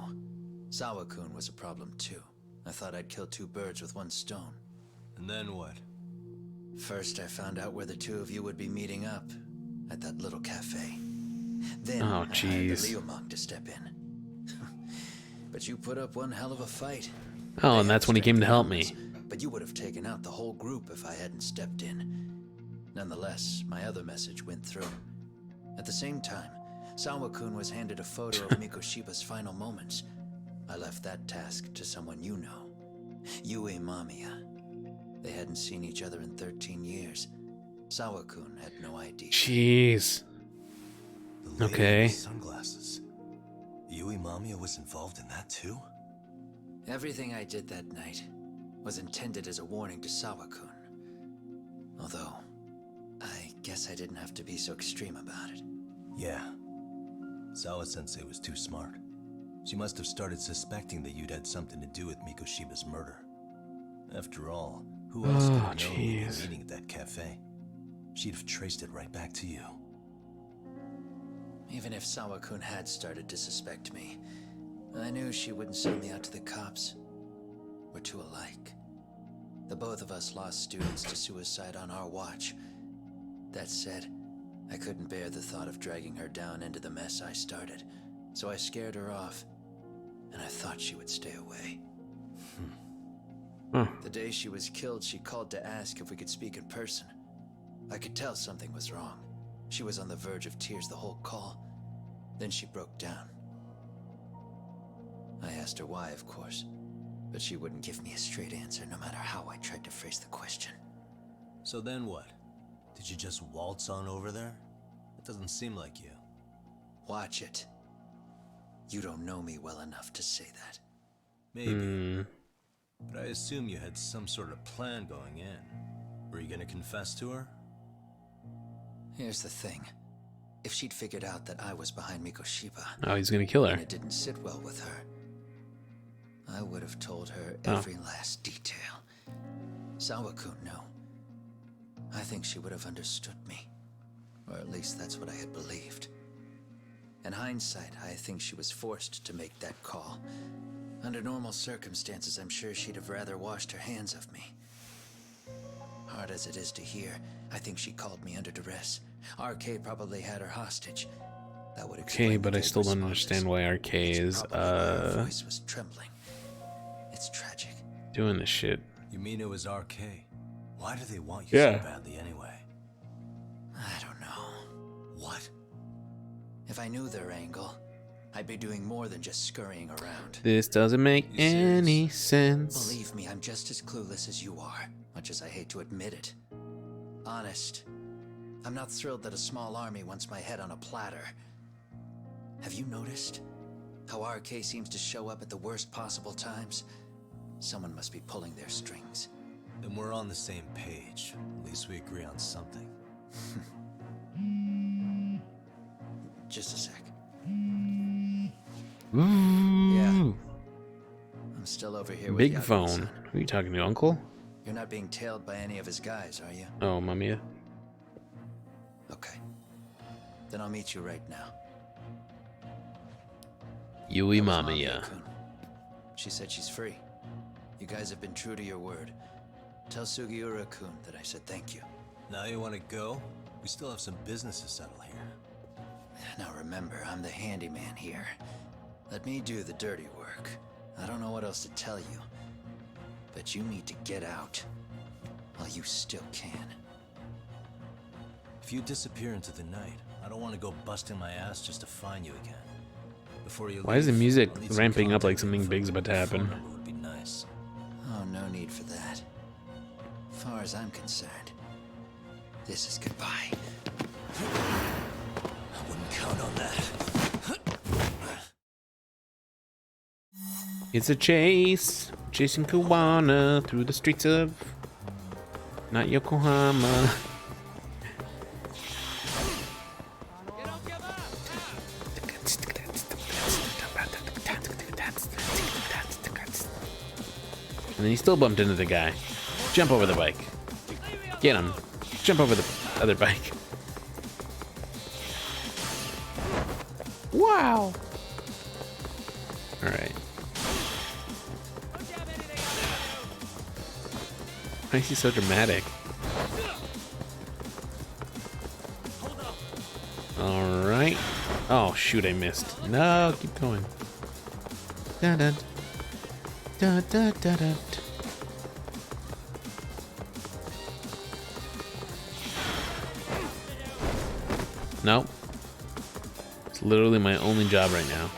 Sawa-kun was a problem too. I thought I'd kill two birds with one stone. And then what? First, I found out where the two of you would be meeting up. At that little cafe. Then, Oh, I hired the jeez. Liumang to step in. But you put up one hell of a fight. Oh, and that's when he came to help me. But you would have taken out the whole group if I hadn't stepped in. Nonetheless, my other message went through. At the same time, Sawa-kun was handed a photo of Mikoshiba's final moments. I left that task to someone you know. Yui Mamiya. They hadn't seen each other in 13 years. Sawa-kun had no idea. Jeez. The lady Okay. with the sunglasses. Yui Mamiya was involved in that too? Everything I did that night was intended as a warning to Sawa-kun. Although, I guess I didn't have to be so extreme about it. Yeah. Sawa-sensei was too smart. She must have started suspecting that you'd had something to do with Mikoshiba's murder. After all, who else could have known we'd be meeting at that cafe? She'd have traced it right back to you. Even if Sawa-kun had started to suspect me, I knew she wouldn't send me out to the cops. We're too alike. The both of us lost students to suicide on our watch. That said, I couldn't bear the thought of dragging her down into the mess I started, so I scared her off, and I thought she would stay away. The day she was killed, she called to ask if we could speak in person. I could tell something was wrong. She was on the verge of tears the whole call. Then she broke down. I asked her why, of course, but she wouldn't give me a straight answer no matter how I tried to phrase the question. So then what? Did you just waltz on over there? It doesn't seem like you. Watch it. You don't know me well enough to say that. Maybe. But I assume you had some sort of plan going in. Were you gonna confess to her? Here's the thing. If she'd figured out that I was behind Mikoshiba, Oh, he's gonna kill her. and it didn't sit well with her, I would have told her every last detail. Sawa-kun knew. I think she would have understood me. Or at least that's what I had believed. In hindsight, I think she was forced to make that call. Under normal circumstances, I'm sure she'd have rather washed her hands of me. Hard as it is to hear, I think she called me under duress. RK probably had her hostage. That would explain Okay, the but I vague still don't responses. understand why RK is Her voice was trembling. It's tragic. doing this shit. You mean it was RK? Why do they want you Yeah. so badly anyway? I don't know. What? If I knew their angle, I'd be doing more than just scurrying around. This doesn't make any sense. Believe me, I'm just as clueless as you are, much as I hate to admit it. Honest, I'm not thrilled that a small army wants my head on a platter. Have you noticed how RK seems to show up at the worst possible times? Someone must be pulling their strings. Then we're on the same page. At least we agree on something. Just a sec. Ooh. Yeah. I'm still over here with Big Yakuza. phone. Who are you talking to, Uncle? You're not being tailed by any of his guys, are you? Oh, Mamiya. Okay. Then I'll meet you right now. Yui That was Mamiya. Mamiya-kun. She said she's free. You guys have been true to your word. Tell Sugiura-kun that I said thank you. Now you want to go? We still have some business to settle here. Now remember, I'm the handyman here. Let me do the dirty work. I don't know what else to tell you. But you need to get out. while you still can. If you disappear into the night, I don't want to go busting my ass just to find you again. Before you Why is the leave, music I'll need some ramping up like contact something info. big's about to happen? Phone number would be nice. Oh, no need for that. As far as I'm concerned, this is goodbye. I wouldn't count on that. It's a chase, chasing Kuwana through the streets of not Yokohama. And then he still bumped into the guy. Jump over the bike. Get him. Jump over the other bike. Wow. All right. Why is he so dramatic? All right. Oh shoot! I missed. No, keep going. Da da da da da da. Nope. It's literally my only job right now.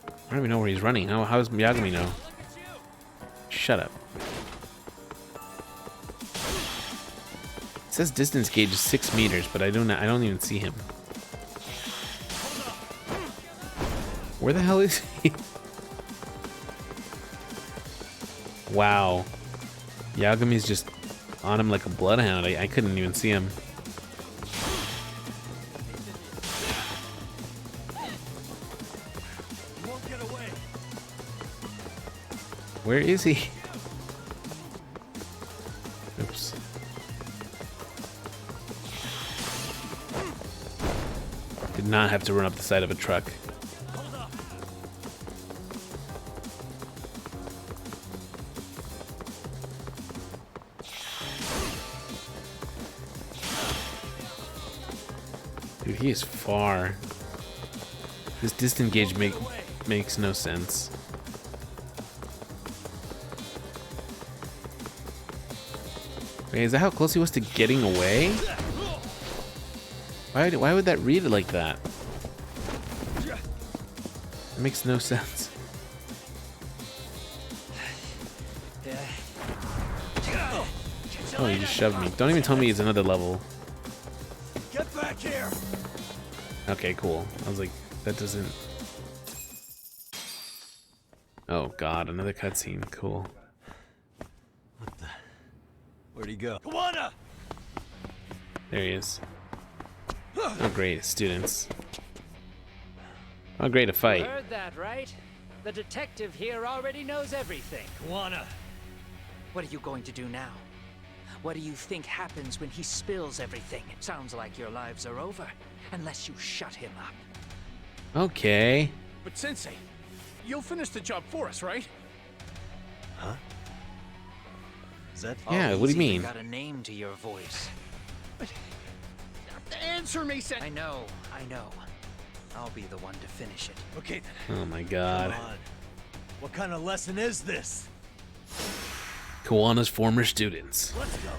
I don't even know where he's running. How does Yagami know? Shut up. It says distance gauge is 6 meters, but I don't even see him. Where the hell is he? Wow. Yagami's just on him like a bloodhound. I couldn't even see him. Where is he? Oops. Did not have to run up the side of a truck. Dude, he is far. This distance gauge makes no sense. Wait, is that how close he was to getting away? Why would that read it like that? It makes no sense. Oh, he just shoved me. Don't even tell me it's another level. Get back here! Okay, cool. I was like, that doesn't... Oh god, another cutscene. Cool. Where'd he go? Kawana! There he is. Oh great, students. Oh great, a fight. Heard that, right? The detective here already knows everything. Kawana! What are you going to do now? What do you think happens when he spills everything? It sounds like your lives are over, unless you shut him up. Okay. But Sensei, you'll finish the job for us, right? Huh? Is that? Yeah, what do you mean? Got a name to your voice. Answer me, Sensei. I know. I'll be the one to finish it. Okay then. Oh my god. Come on. What kind of lesson is this? Kawana's former students. Let's go.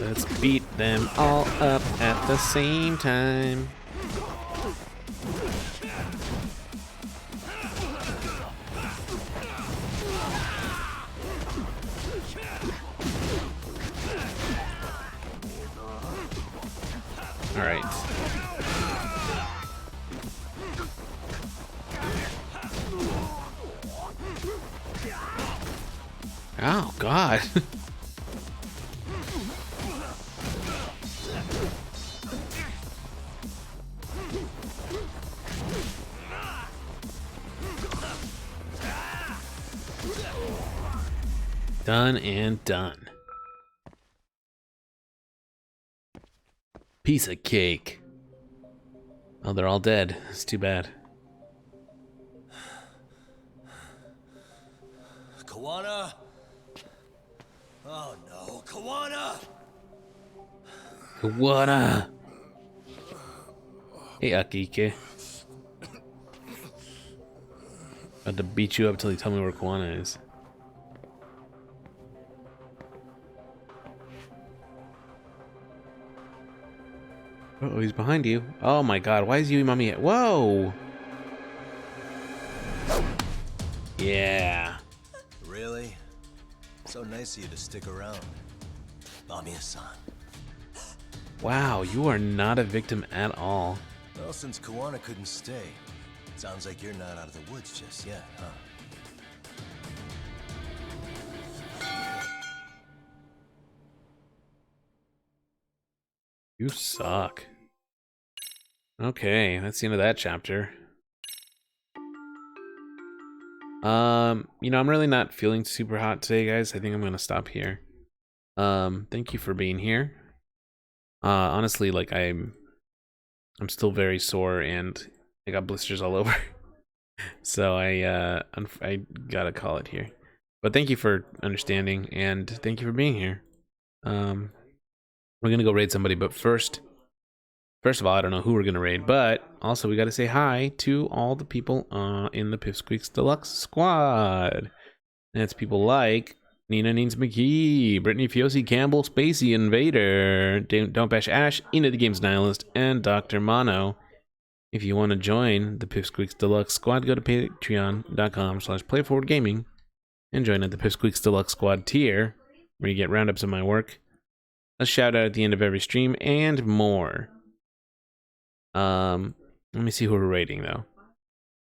Let's beat them all up at the same time. All right. Oh God. Done and done. Piece of cake. Oh, they're all dead. It's too bad. Kawana! Oh no, Kawana! Kawana! Hey, Akike. About to beat you up till you tell me where Kuwana is. Oh, he's behind you. Oh my god, why is Yui Mami at? Whoa! Yeah. Really? So nice of you to stick around. Mamiya-san. Wow, you are not a victim at all. Well, since Kuwana couldn't stay, sounds like you're not out of the woods just yet, huh? You suck. Okay, that's the end of that chapter. You know, I'm really not feeling super hot today, guys. I think I'm gonna stop here. Thank you for being here. Honestly, like I'm still very sore and I got blisters all over. So I gotta call it here. But thank you for understanding and thank you for being here. We're gonna go raid somebody, but first of all, I don't know who we're gonna raid, but also we gotta say hi to all the people in the Pipsqueaks Deluxe squad. And it's people like Nina Neens McKee, Brittany Fiosi, Campbell, Spacey Invader, Don't Bash Ash, Ina the Games Nihilist, and Dr. Mono. If you want to join the Pipsqueaks Deluxe squad, go to patreon.com/playforwardgaming and join at the Pipsqueaks Deluxe squad tier, where you get roundups of my work, a shout out at the end of every stream, and more. Let me see who we're rating though.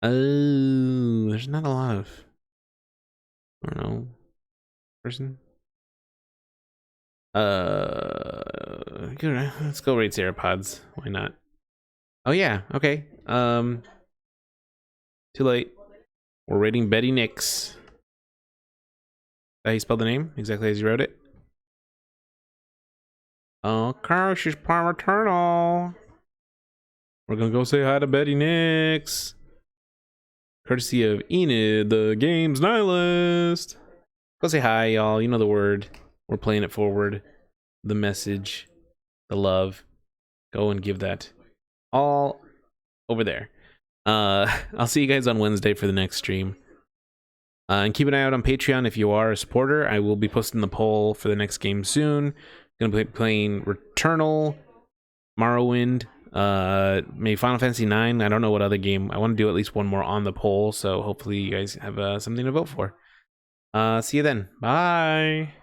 Oh, there's not a lot of, I don't know, person. Good, let's go raid Seropods. Why not? Oh yeah, okay. Too late. We're rating Betty Nix. Is that how you spell the name? Exactly as you wrote it? Okay, she's Prime Eternal. We're gonna go say hi to Betty Nix. Courtesy of Enid, the Games Nihilist. Go say hi, y'all. You know the word. We're playing it forward. The message. The love. Go and give that all over there. I'll see you guys on Wednesday for the next stream. And keep an eye out on Patreon if you are a supporter. I will be posting the poll for the next game soon. Gonna be playing Returnal, Morrowind, maybe Final Fantasy 9. I don't know what other game. I want to do at least one more on the poll, so hopefully you guys have something to vote for. See you then. Bye.